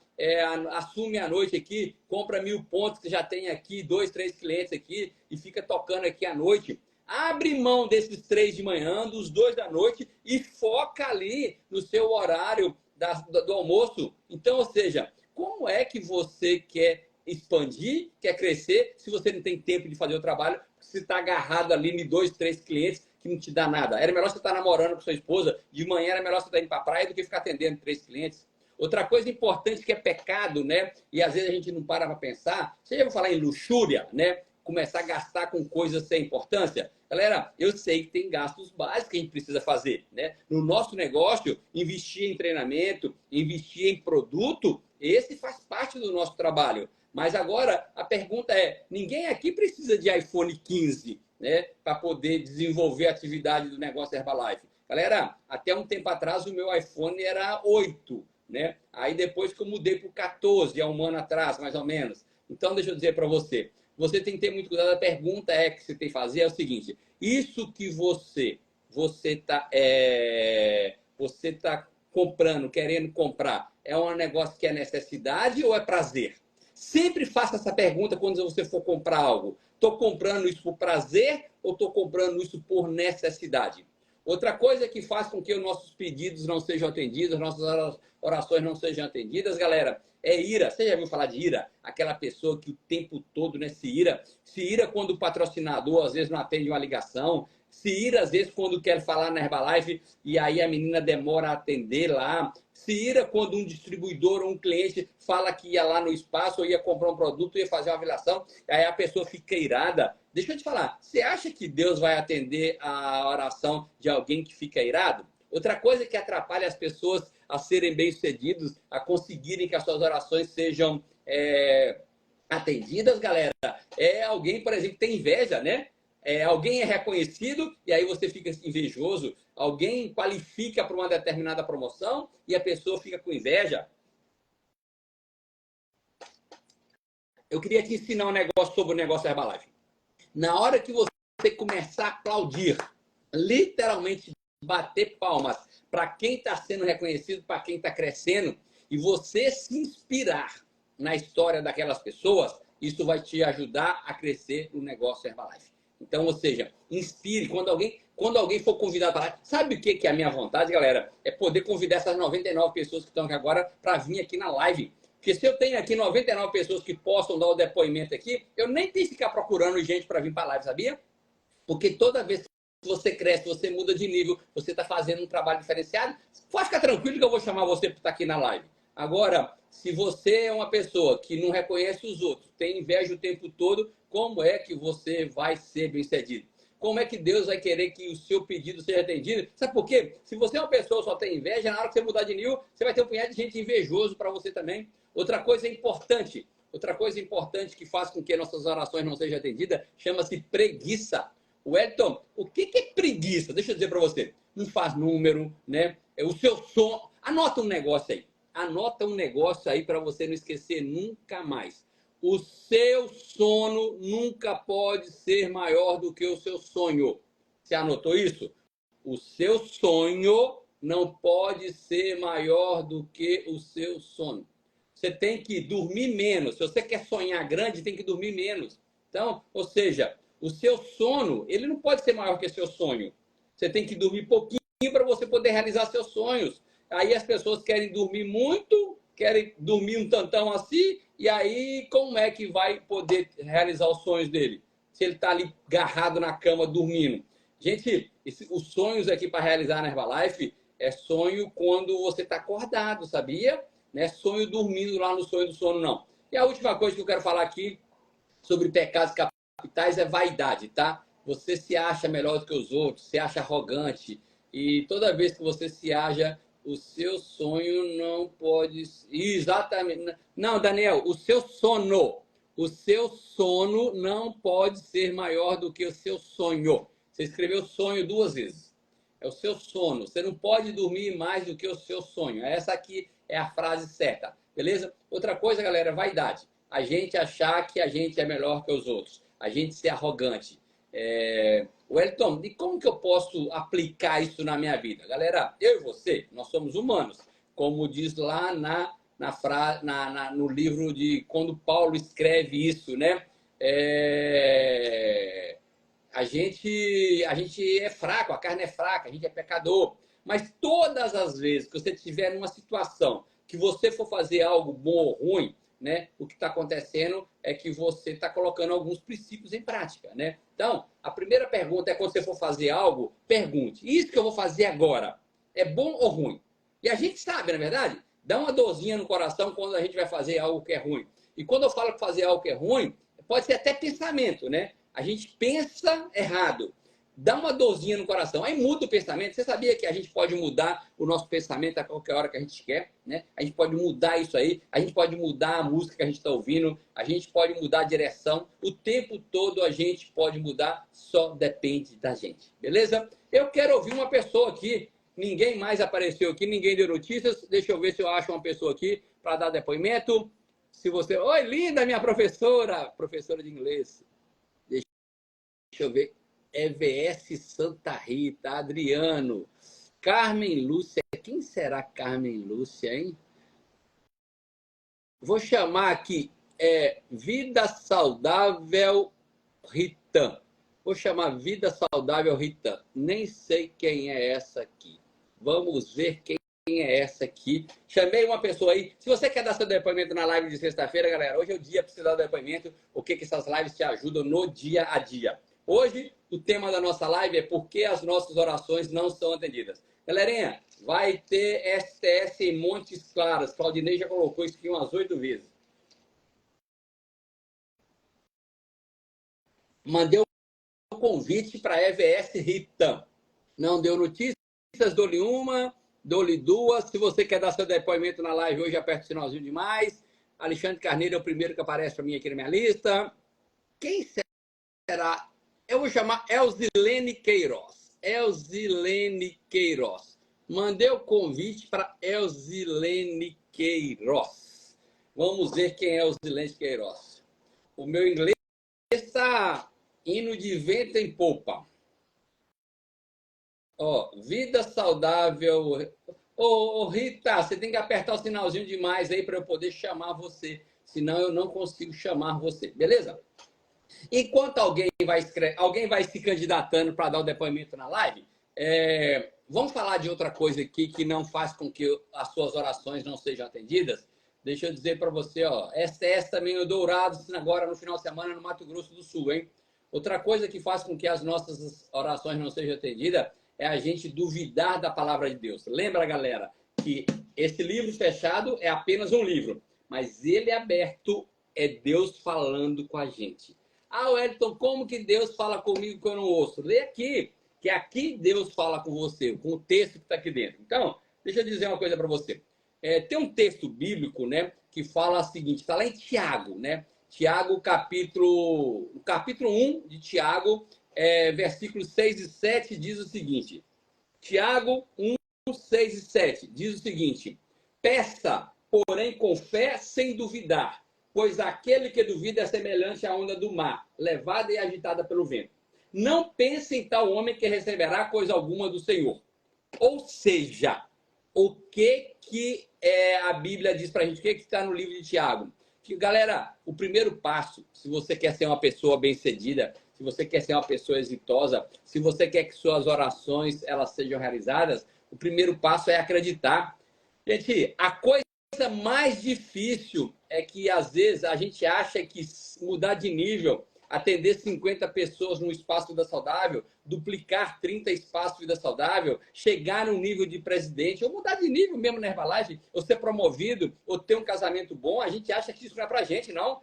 assume a noite aqui, compra 1000 pontos que já tem aqui, 2, 3 clientes aqui e fica tocando aqui à noite. Abre mão desses 3 de manhã, dos 2 da noite e foca ali no seu horário do almoço. Então, ou seja, como é que você quer expandir, quer crescer, se você não tem tempo de fazer o trabalho, se está agarrado ali em 2, 3 clientes que não te dá nada? Era melhor você estar namorando com sua esposa, de manhã era melhor você estar indo para a praia do que ficar atendendo 3 clientes. Outra coisa importante que é pecado, né? E às vezes a gente não para pensar. Você já ouviu falar em luxúria, né? Começar a gastar com coisas sem importância. Galera, eu sei que tem gastos básicos que a gente precisa fazer, né? No nosso negócio, investir em treinamento, investir em produto, esse faz parte do nosso trabalho. Mas agora, a pergunta é, ninguém aqui precisa de iPhone 15, né? Para poder desenvolver a atividade do negócio Herbalife. Galera, até um tempo atrás o meu iPhone era 8, né? Aí depois que eu mudei para o 14, há um ano atrás, mais ou menos. Então, deixa eu dizer para você, você tem que ter muito cuidado. A pergunta que você tem que fazer é o seguinte, isso que você tá comprando, querendo comprar, é um negócio que é necessidade ou é prazer? Sempre faça essa pergunta quando você for comprar algo. Estou comprando isso por prazer ou estou comprando isso por necessidade? Outra coisa que faz com que os nossos pedidos não sejam atendidos, nossas orações não sejam atendidas, galera, é ira. Você já ouviu falar de ira? Aquela pessoa que o tempo todo, né, se ira quando o patrocinador às vezes não atende uma ligação, se ira às vezes quando quer falar na Herbalife e aí a menina demora a atender lá, se ira quando um distribuidor ou um cliente fala que ia lá no espaço ou ia comprar um produto, ia fazer uma avaliação, aí a pessoa fica irada. Deixa eu te falar, você acha que Deus vai atender a oração de alguém que fica irado? Outra coisa que atrapalha as pessoas a serem bem-sucedidos, a conseguirem que as suas orações sejam atendidas, galera, é alguém, por exemplo, que tem inveja, né? Alguém é reconhecido e aí você fica invejoso. Alguém qualifica para uma determinada promoção e a pessoa fica com inveja. Eu queria te ensinar um negócio sobre o negócio Herbalife. Na hora que você começar a aplaudir, literalmente bater palmas para quem está sendo reconhecido, para quem está crescendo, e você se inspirar na história daquelas pessoas, isso vai te ajudar a crescer no negócio Herbalife. Então, ou seja, inspire. Quando alguém for convidado para lá, sabe o que é a minha vontade, galera? É poder convidar essas 99 pessoas que estão aqui agora para vir aqui na live. Porque se eu tenho aqui 99 pessoas que possam dar o depoimento aqui, eu nem tenho que ficar procurando gente para vir para a live, sabia? Porque toda vez que você cresce, você muda de nível, você está fazendo um trabalho diferenciado, pode ficar tranquilo que eu vou chamar você para estar aqui na live. Agora, se você é uma pessoa que não reconhece os outros, tem inveja o tempo todo, como é que você vai ser bem-sucedido? Como é que Deus vai querer que o seu pedido seja atendido? Sabe por quê? Se você é uma pessoa que só tem inveja, na hora que você mudar de nível, você vai ter um punhado de gente invejoso para você também. Outra coisa importante que faz com que nossas orações não sejam atendidas, chama-se preguiça. Wellington, o que é preguiça? Deixa eu dizer para você. Não faz número, né? O seu sono. Anota um negócio aí. Anota um negócio aí para você não esquecer nunca mais. O seu sono nunca pode ser maior do que o seu sonho. Você anotou isso? O seu sonho não pode ser maior do que o seu sono. Você tem que dormir menos. Se você quer sonhar grande, tem que dormir menos. Então, ou seja, o seu sono, ele não pode ser maior que o seu sonho. Você tem que dormir pouquinho para você poder realizar seus sonhos. Aí as pessoas querem dormir muito, querem dormir um tantão assim, e aí como é que vai poder realizar os sonhos dele? Se ele está ali agarrado na cama dormindo. Gente, os sonhos aqui para realizar na Herbalife é sonho quando você está acordado, sabia? Não é sonho dormindo lá no sonho do sono, não. E a última coisa que eu quero falar aqui sobre pecados capitais é vaidade, tá? Você se acha melhor do que os outros, se acha arrogante, e toda vez que você se acha, o seu sonho não pode... Exatamente. Não, Daniel, o seu sono não pode ser maior do que o seu sonho. Você escreveu sonho 2 vezes. É o seu sono. Você não pode dormir mais do que o seu sonho. Essa aqui é a frase certa, beleza? Outra coisa, galera, vaidade. A gente achar que a gente é melhor que os outros. A gente ser arrogante. Wellington, e como que eu posso aplicar isso na minha vida? Galera, eu e você, nós somos humanos. Como diz lá no livro de quando Paulo escreve isso, né? A gente é fraco, a carne é fraca, a gente é pecador. Mas todas as vezes que você estiver numa situação que você for fazer algo bom ou ruim, né, o que está acontecendo é que você está colocando alguns princípios em prática, né? Então, a primeira pergunta é quando você for fazer algo, pergunte, isso que eu vou fazer agora é bom ou ruim? E a gente sabe, na verdade, dá uma dorzinha no coração quando a gente vai fazer algo que é ruim. E quando eu falo fazer algo que é ruim, pode ser até pensamento, né? A gente pensa errado. Dá uma dorzinha no coração. Aí muda o pensamento. Você sabia que a gente pode mudar o nosso pensamento a qualquer hora que a gente quer, né? A gente pode mudar isso aí. A gente pode mudar a música que a gente está ouvindo. A gente pode mudar a direção. O tempo todo a gente pode mudar. Só depende da gente. Beleza? Eu quero ouvir uma pessoa aqui. Ninguém mais apareceu aqui. Ninguém deu notícias. Deixa eu ver se eu acho uma pessoa aqui para dar depoimento. Se você... Oi, linda, minha professora. Professora de inglês. Deixa eu ver. EVS Santa Rita, Adriano, Carmen Lúcia. Quem será Carmen Lúcia, hein? Vou chamar aqui Vida Saudável Rita. Vou chamar Vida Saudável Rita. Nem sei quem é essa aqui. Vamos ver quem é essa aqui. Chamei uma pessoa aí. Se você quer dar seu depoimento na live de sexta-feira, galera, hoje é o dia para você dar o depoimento. O que essas lives te ajudam no dia a dia. Hoje, o tema da nossa live é por que as nossas orações não são atendidas. Galerinha, vai ter STS em Montes Claros. Claudinei já colocou isso aqui umas 8 vezes. Mandei um convite para a EVS Rita. Não deu notícias, dou-lhe uma, dou-lhe 2. Se você quer dar seu depoimento na live hoje, aperta o sinalzinho de mais. Alexandre Carneiro é o primeiro que aparece para mim aqui na minha lista. Quem será Eu vou chamar Elzilene Queiroz. Elzilene Queiroz. Mandei o convite para Elzilene Queiroz. Vamos ver quem é Elzilene Queiroz. O meu inglês está indo de vento em popa. Ó, vida saudável. Ô, Rita, você tem que apertar o sinalzinho demais aí para eu poder chamar você. Senão eu não consigo chamar você. Beleza? Enquanto alguém vai se candidatando para dar o depoimento na live, vamos falar de outra coisa aqui que não faz com que as suas orações não sejam atendidas. Deixa eu dizer para você, ó, STS também no Dourados, agora no final de semana no Mato Grosso do Sul, hein? Outra coisa que faz com que as nossas orações não sejam atendidas é a gente duvidar da palavra de Deus. Lembra, galera, que esse livro fechado é apenas um livro, mas ele é aberto, é Deus falando com a gente. Ah, Wellington, como que Deus fala comigo que eu não ouço? Lê aqui, que aqui Deus fala com você, com o texto que está aqui dentro. Então, deixa eu dizer uma coisa para você. Tem um texto bíblico, né, que fala o seguinte, está lá em Tiago, né? Tiago, capítulo 1 de Tiago, versículos 6 e 7, diz o seguinte. Tiago 1, 6 e 7, diz o seguinte. Peça, porém, com fé, sem duvidar, pois aquele que duvida é semelhante à onda do mar, levada e agitada pelo vento. Não pense em tal homem que receberá coisa alguma do Senhor. Ou seja, o que a Bíblia diz para a gente? O que está no livro de Tiago? Que, galera, o primeiro passo, se você quer ser uma pessoa bem-sucedida, se você quer ser uma pessoa exitosa, se você quer que suas orações elas sejam realizadas, o primeiro passo é acreditar. Gente, a coisa mais difícil é que, às vezes, a gente acha que mudar de nível, atender 50 pessoas no espaço Vida Saudável, duplicar 30 espaços Vida Saudável, chegar no nível de presidente, ou mudar de nível mesmo na Herbalife, ou ser promovido, ou ter um casamento bom, a gente acha que isso não é pra gente, não.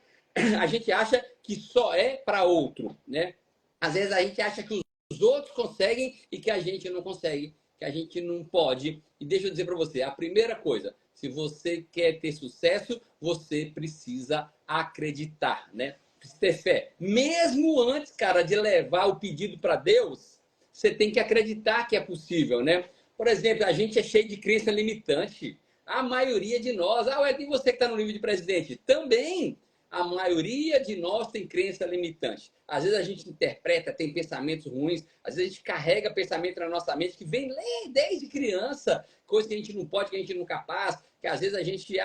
A gente acha que só é para outro, né? Às vezes a gente acha que os outros conseguem e que a gente não consegue, que a gente não pode. E deixa eu dizer para você, a primeira coisa, se você quer ter sucesso, você precisa acreditar, né? Precisa ter fé. Mesmo antes, cara, de levar o pedido para Deus, você tem que acreditar que é possível, né? Por exemplo, a gente é cheio de crença limitante. A maioria de nós... Ah, e você que está no nível de presidente? Também. A maioria de nós tem crença limitante. Às vezes a gente interpreta, tem pensamentos ruins, às vezes a gente carrega pensamento na nossa mente que vem desde criança, coisa que a gente não pode, que a gente não é capaz, que às vezes a gente,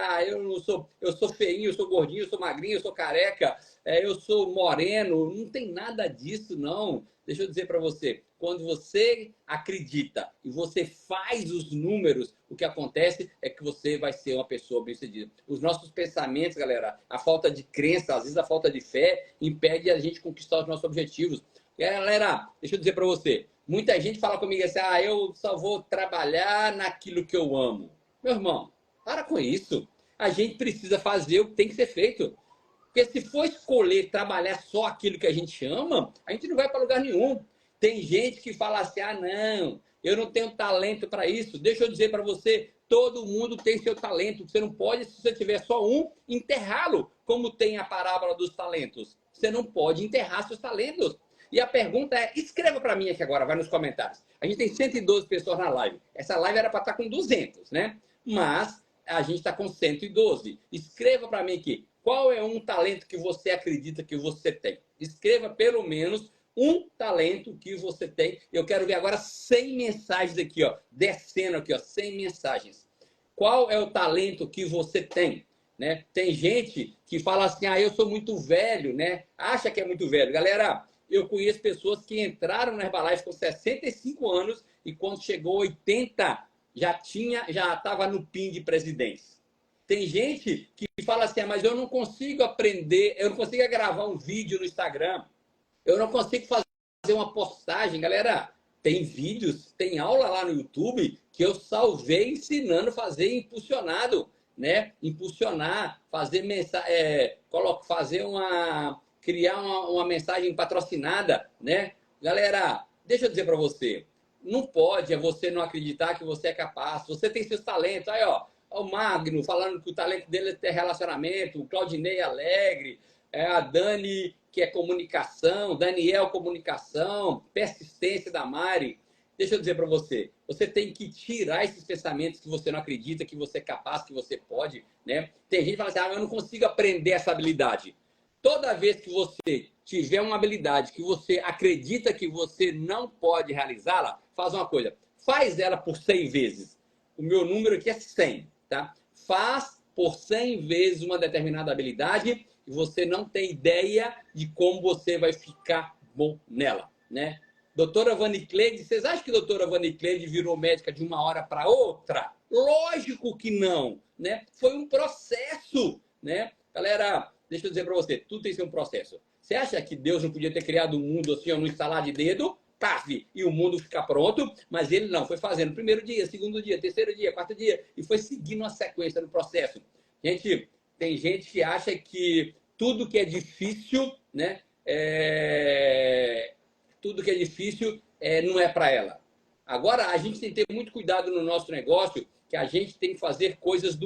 eu sou feinho, eu sou gordinho, eu sou magrinho, eu sou careca, eu sou moreno, não tem nada disso, não. Deixa eu dizer para você, quando você acredita e você faz os números, o que acontece é que você vai ser uma pessoa bem-sucedida. Os nossos pensamentos, galera, a falta de crença, às vezes a falta de fé, impede a gente conquistar os nossos objetivos. Galera, deixa eu dizer para você, muita gente fala comigo assim, eu só vou trabalhar naquilo que eu amo. Meu irmão, para com isso. A gente precisa fazer o que tem que ser feito. Porque se for escolher trabalhar só aquilo que a gente ama, a gente não vai para lugar nenhum. Tem gente que fala assim, não, eu não tenho talento para isso. Deixa eu dizer para você, todo mundo tem seu talento. Você não pode, se você tiver só um, enterrá-lo, como tem a parábola dos talentos. Você não pode enterrar seus talentos. E a pergunta é, escreva para mim aqui agora, vai nos comentários. A gente tem 112 pessoas na live. Essa live era para estar com 200, né? Mas a gente está com 112. Escreva para mim aqui. Qual é um talento que você acredita que você tem? Escreva pelo menos um talento que você tem. Eu quero ver agora 100 mensagens aqui, ó, descendo aqui, ó, 100 mensagens. Qual é o talento que você tem? Né? Tem gente que fala assim, eu sou muito velho, né? Acha que é muito velho. Galera, eu conheço pessoas que entraram na Herbalife com 65 anos e quando chegou 80, já estava no PIN de presidência. Tem gente que fala assim, mas eu não consigo aprender, eu não consigo gravar um vídeo no Instagram, eu não consigo fazer uma postagem. Galera, tem vídeos, tem aula lá no YouTube que eu salvei ensinando a fazer impulsionado, né? Impulsionar, fazer criar uma mensagem patrocinada, né? Galera, deixa eu dizer para você, não pode você não acreditar que você é capaz, você tem seus talentos, aí ó, o Magno falando que o talento dele é ter relacionamento, o Claudinei Alegre, a Dani que é comunicação, Daniel, comunicação, persistência da Mari. Deixa eu dizer para você, você tem que tirar esses pensamentos que você não acredita, que você é capaz, que você pode, né? Tem gente que fala assim, eu não consigo aprender essa habilidade. Toda vez que você tiver uma habilidade que você acredita que você não pode realizá-la, faz uma coisa, faz ela por 100 vezes. O meu número aqui é 100, tá? Faz por 100 vezes uma determinada habilidade e você não tem ideia de como você vai ficar bom nela, né? Doutora Vanicleide, vocês acham que a doutora Vanicleide virou médica de uma hora para outra? Lógico que não, né? Foi um processo, né? Galera, deixa eu dizer para você, tudo tem que ser um processo. Você acha que Deus não podia ter criado o mundo assim, no instalar de dedo, paf, e o mundo ficar pronto? Mas ele não, foi fazendo primeiro dia, segundo dia, terceiro dia, quarto dia, e foi seguindo uma sequência no processo. Gente, tem gente que acha que tudo que é difícil, né? Tudo que é difícil não é para ela. Agora, a gente tem que ter muito cuidado no nosso negócio, que a gente tem que fazer coisas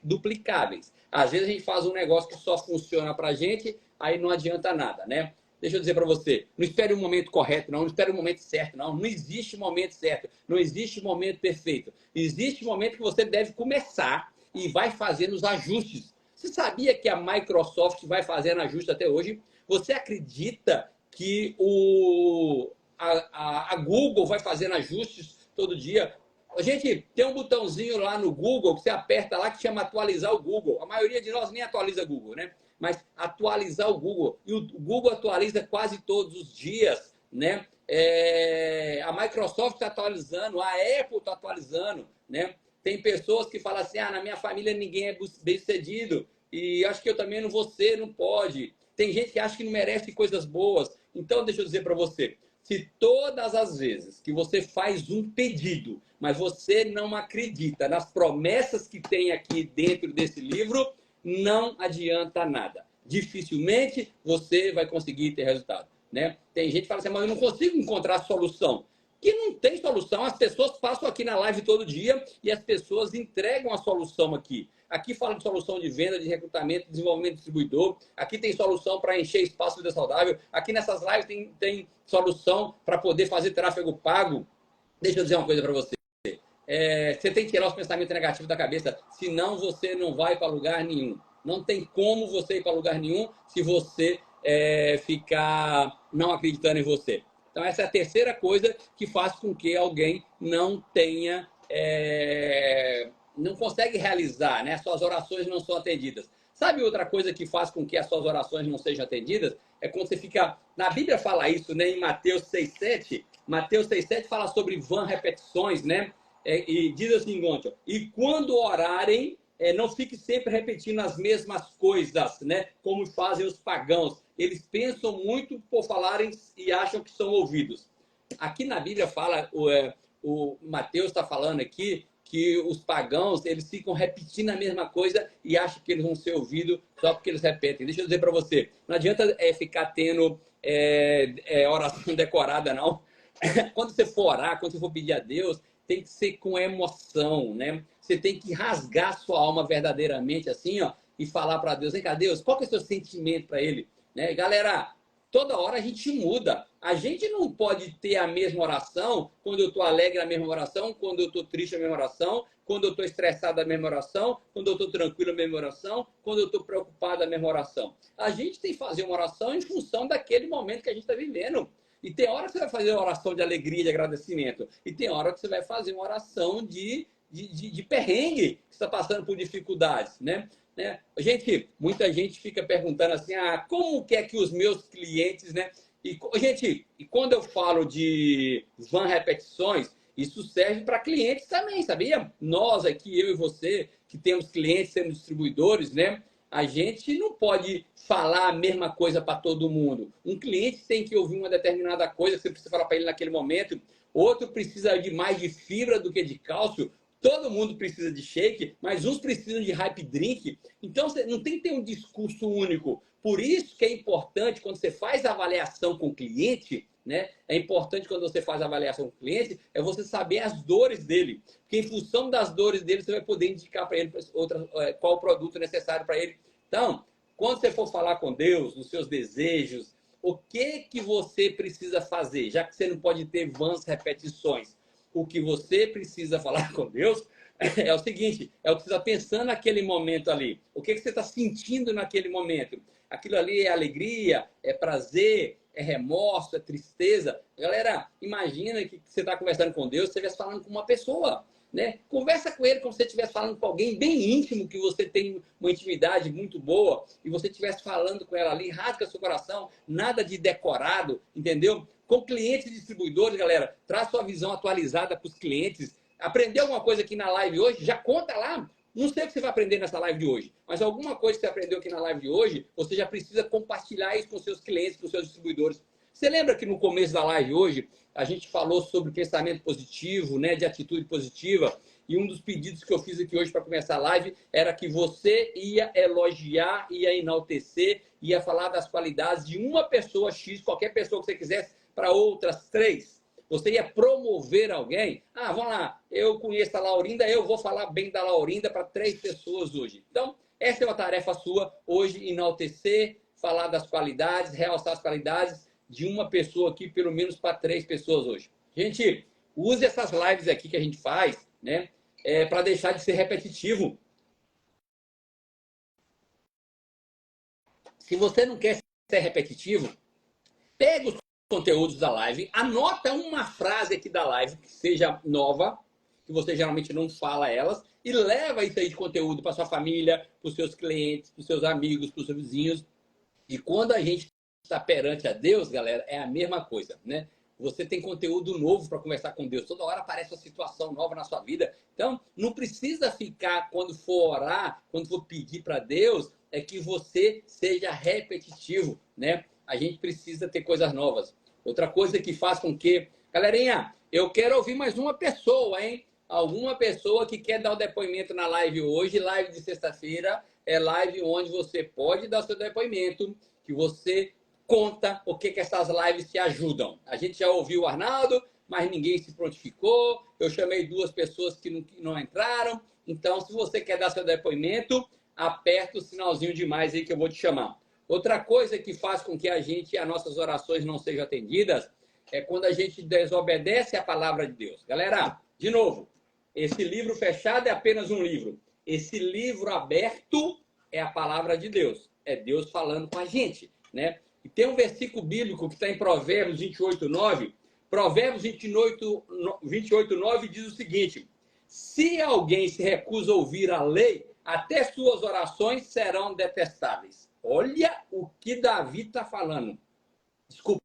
duplicáveis. Às vezes a gente faz um negócio que só funciona para a gente, aí não adianta nada, né? Deixa eu dizer para você, não espere o momento correto, não espere o momento certo, não existe momento certo, não existe momento perfeito. Existe momento que você deve começar e vai fazendo os ajustes. Você sabia que a Microsoft vai fazendo ajuste até hoje? Você acredita que a Google vai fazendo ajustes todo dia? Gente, tem um botãozinho lá no Google que você aperta lá que chama atualizar o Google. A maioria de nós nem atualiza o Google, né? Mas atualizar o Google. E o Google atualiza quase todos os dias, né? A Microsoft está atualizando, a Apple está atualizando, né? Tem pessoas que falam assim, na minha família ninguém é bem-sucedido e acho que eu também não vou ser, não pode. Tem gente que acha que não merece coisas boas. Então, deixa eu dizer para você, se todas as vezes que você faz um pedido, mas você não acredita nas promessas que tem aqui dentro desse livro, não adianta nada. Dificilmente você vai conseguir ter resultado, né? Tem gente que fala assim, mas eu não consigo encontrar solução. Que não tem solução, as pessoas passam aqui na live todo dia e as pessoas entregam a solução aqui. Aqui fala de solução de venda, de recrutamento, desenvolvimento de distribuidor. Aqui tem solução para encher espaço de vida saudável. Aqui nessas lives tem solução para poder fazer tráfego pago. Deixa eu dizer uma coisa para você. Você tem que tirar os pensamentos negativos da cabeça, senão você não vai para lugar nenhum. Não tem como você ir para lugar nenhum se você ficar não acreditando em você. Então, essa é a terceira coisa que faz com que alguém não tenha, não consegue realizar, né? Suas orações não são atendidas. Sabe outra coisa que faz com que as suas orações não sejam atendidas? É quando você fica... Na Bíblia fala isso, né? Em Mateus 6,7. Mateus 6,7 fala sobre vã repetições, né? E diz assim, Gonçalo, e quando orarem, não fique sempre repetindo as mesmas coisas, né? Como fazem os pagãos. Eles pensam muito por falarem e acham que são ouvidos. Aqui na Bíblia fala, o Mateus está falando aqui, que os pagãos, eles ficam repetindo a mesma coisa e acham que eles vão ser ouvidos só porque eles repetem. Deixa eu dizer para você, não adianta ficar tendo oração decorada, não. Quando você for orar, quando você for pedir a Deus, tem que ser com emoção, né? Você tem que rasgar sua alma verdadeiramente assim, ó, e falar para Deus, vem cá, Deus, qual que é o seu sentimento para ele? Né? Galera, toda hora a gente muda. A gente não pode ter a mesma oração quando eu estou alegre, a mesma oração, quando eu estou triste, a mesma oração, quando eu estou estressado, a mesma oração, quando eu estou tranquilo, a mesma oração, quando eu estou preocupado, a mesma oração. A gente tem que fazer uma oração em função daquele momento que a gente está vivendo. E tem hora que você vai fazer uma oração de alegria, de agradecimento. E tem hora que você vai fazer uma oração de perrengue, que você está passando por dificuldades, né? Gente, muita gente fica perguntando assim, como que é que os meus clientes, né? Gente, e quando eu falo de van repetições, isso serve para clientes também, sabia? Nós aqui, eu e você, que temos clientes sendo distribuidores, né? A gente não pode falar a mesma coisa para todo mundo. Um cliente tem que ouvir uma determinada coisa que você precisa falar para ele naquele momento. Outro precisa de mais de fibra do que de cálcio. Todo mundo precisa de shake, mas uns precisam de hype drink. Então, você não tem que ter um discurso único. Por isso que é importante, quando você faz a avaliação com o cliente, né? É importante quando você faz a avaliação com o cliente, é você saber as dores dele. Porque em função das dores dele, você vai poder indicar para ele qual o produto necessário para ele. Então, quando você for falar com Deus, dos seus desejos, O que você precisa fazer? Já que você não pode ter vãs repetições, o que você precisa falar com Deus é o seguinte, é o que você está pensando naquele momento ali. O que você está sentindo naquele momento? Aquilo ali é alegria, é prazer, é remorso, é tristeza. Galera, imagina que você está conversando com Deus, você estivesse falando com uma pessoa, né? Conversa com ele como se você estivesse falando com alguém bem íntimo, que você tem uma intimidade muito boa, e você estivesse falando com ela ali, rasga seu coração, nada de decorado, entendeu? Com clientes e distribuidores, galera, traz sua visão atualizada para os clientes. Aprendeu alguma coisa aqui na live hoje? Já conta lá. Não sei o que você vai aprender nessa live de hoje, mas alguma coisa que você aprendeu aqui na live de hoje, você já precisa compartilhar isso com seus clientes, com seus distribuidores. Você lembra que no começo da live hoje, a gente falou sobre pensamento positivo, né, de atitude positiva, e um dos pedidos que eu fiz aqui hoje para começar a live era que você ia elogiar, ia enaltecer, ia falar das qualidades de uma pessoa X, qualquer pessoa que você quisesse, para outras 3. Você ia promover alguém? Ah, vamos lá, eu conheço a Laurinda, eu vou falar bem da Laurinda para 3 pessoas hoje. Então, essa é uma tarefa sua hoje, enaltecer, falar das qualidades, realçar as qualidades de uma pessoa aqui, pelo menos para 3 pessoas hoje. Gente, use essas lives aqui que a gente faz, né, para deixar de ser repetitivo. Se você não quer ser repetitivo, pega os conteúdos da live, anota uma frase aqui da live que seja nova, que você geralmente não fala elas, e leva isso aí de conteúdo para sua família, para os seus clientes, para os seus amigos, para os seus vizinhos. E quando a gente está perante a Deus, galera, é a mesma coisa, né? Você tem conteúdo novo para conversar com Deus. Toda hora aparece uma situação nova na sua vida. Então, não precisa ficar, quando for orar, quando for pedir para Deus, é que você seja repetitivo, né? A gente precisa ter coisas novas. Outra coisa que faz com que... Galerinha, eu quero ouvir mais uma pessoa, hein? Alguma pessoa que quer dar o depoimento na live hoje, live de sexta-feira, é live onde você pode dar seu depoimento, que você conta o que essas lives te ajudam. A gente já ouviu o Arnaldo, mas ninguém se prontificou. Eu chamei 2 pessoas que não entraram. Então, se você quer dar seu depoimento, aperta o sinalzinho de mais aí que eu vou te chamar. Outra coisa que faz com que as nossas orações não sejam atendidas é quando a gente desobedece a palavra de Deus. Galera, de novo, esse livro fechado é apenas um livro. Esse livro aberto é a palavra de Deus. É Deus falando com a gente, né? E tem um versículo bíblico que está em Provérbios 28:9. Provérbios 28:9 diz o seguinte: se alguém se recusa a ouvir a lei, até suas orações serão detestáveis. Olha o que Davi está falando. Desculpa,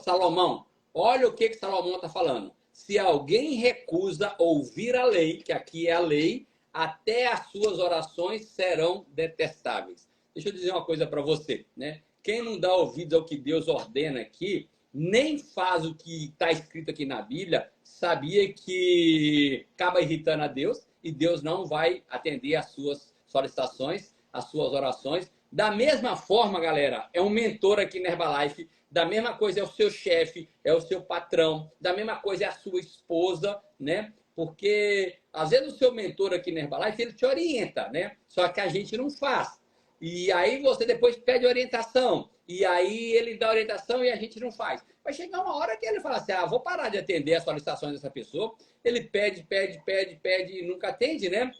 Salomão. Olha o que Salomão está falando. Se alguém recusa ouvir a lei, que aqui é a lei, até as suas orações serão detestáveis. Deixa eu dizer uma coisa para você, né? Quem não dá ouvido ao que Deus ordena aqui, nem faz o que está escrito aqui na Bíblia, sabia que acaba irritando a Deus e Deus não vai atender às suas solicitações, às suas orações. Da mesma forma, galera, é um mentor aqui na Herbalife, da mesma coisa é o seu chefe, é o seu patrão, da mesma coisa é a sua esposa, né? Porque, às vezes, o seu mentor aqui na Herbalife, ele te orienta, né? Só que a gente não faz. E aí você depois pede orientação. E aí ele dá orientação e a gente não faz. Vai chegar uma hora que ele fala assim, vou parar de atender as solicitações dessa pessoa. Ele pede e nunca atende, né?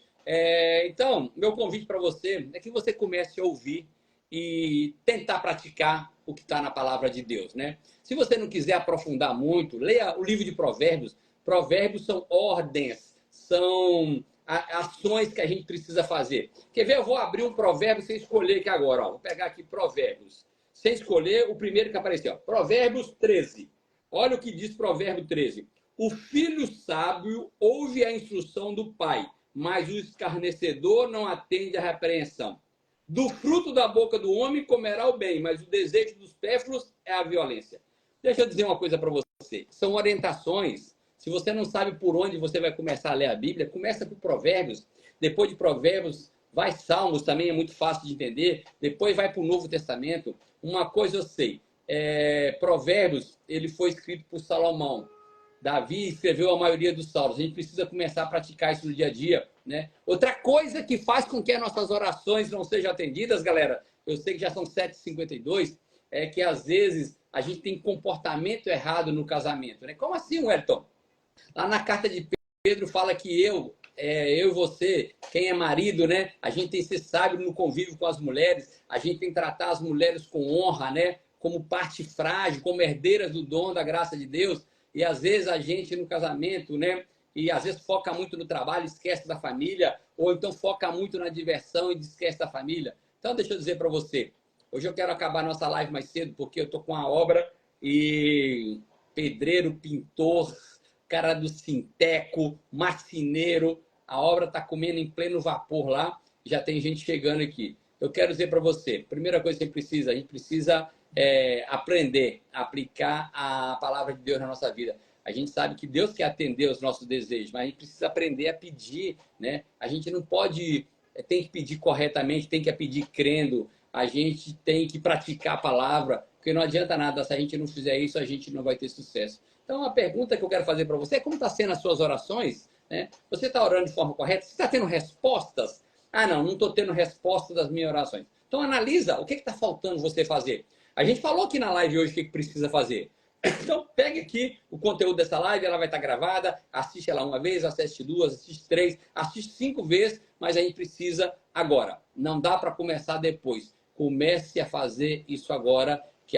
Então, meu convite para você é que você comece a ouvir e tentar praticar o que está na palavra de Deus, né? Se você não quiser aprofundar muito, leia o livro de Provérbios. Provérbios são ordens, são ações que a gente precisa fazer. Quer ver? Eu vou abrir um provérbio sem escolher aqui agora. Ó. Vou pegar aqui Provérbios. Sem escolher o primeiro que apareceu. Ó. Provérbios 13. Olha o que diz Provérbio 13. O filho sábio ouve a instrução do pai, mas o escarnecedor não atende à repreensão. Do fruto da boca do homem comerá o bem, mas o desejo dos pérfidos é a violência. Deixa eu dizer uma coisa para você. São orientações. Se você não sabe por onde você vai começar a ler a Bíblia, começa por Provérbios. Depois de Provérbios, vai Salmos, também é muito fácil de entender. Depois vai para o Novo Testamento. Uma coisa eu sei. Provérbios, ele foi escrito por Salomão. Davi escreveu a maioria dos salmos. A gente precisa começar a praticar isso no dia a dia, né? Outra coisa que faz com que as nossas orações não sejam atendidas, galera, eu sei que já são 7h52, é que às vezes a gente tem comportamento errado no casamento, né? Como assim, Wellington? Lá na carta de Pedro fala que eu e você, quem é marido, né? A gente tem que ser sábio no convívio com as mulheres, a gente tem que tratar as mulheres com honra, né? Como parte frágil, como herdeiras do dom da graça de Deus. E às vezes a gente no casamento, né? E às vezes foca muito no trabalho, esquece da família, ou então foca muito na diversão e esquece da família. Então deixa eu dizer para você, hoje eu quero acabar nossa live mais cedo, porque eu estou com a obra e pedreiro, pintor, cara do sinteco, marceneiro, a obra está comendo em pleno vapor lá, já tem gente chegando aqui. Eu quero dizer para você, primeira coisa que a gente precisa aprender a aplicar a palavra de Deus na nossa vida. A gente sabe que Deus quer atender os nossos desejos, mas a gente precisa aprender a pedir, né? A gente não pode, tem que pedir corretamente, tem que pedir crendo, a gente tem que praticar a palavra, porque não adianta nada, se a gente não fizer isso, a gente não vai ter sucesso. Então, a pergunta que eu quero fazer para você é como está sendo as suas orações, né? Você está orando de forma correta? Você está tendo respostas? Ah, não estou tendo respostas das minhas orações. Então, analisa o que está faltando você fazer. A gente falou aqui na live hoje o que precisa fazer. Então, pegue aqui o conteúdo dessa live, ela vai estar gravada, assiste ela uma vez, assiste duas, assiste três, assiste 5 vezes, mas a gente precisa agora. Não dá para começar depois. Comece a fazer isso agora, que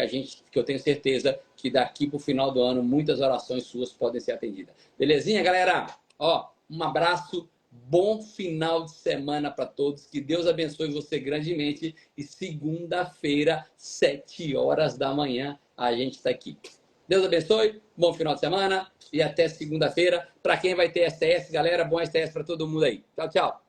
eu tenho certeza que daqui para o final do ano, muitas orações suas podem ser atendidas. Belezinha, galera? Ó, um abraço, bom final de semana para todos, que Deus abençoe você grandemente e segunda-feira, 7 horas da manhã, a gente está aqui. Deus abençoe, bom final de semana e até segunda-feira. Para quem vai ter STS, galera, bom STS para todo mundo aí. Tchau, tchau.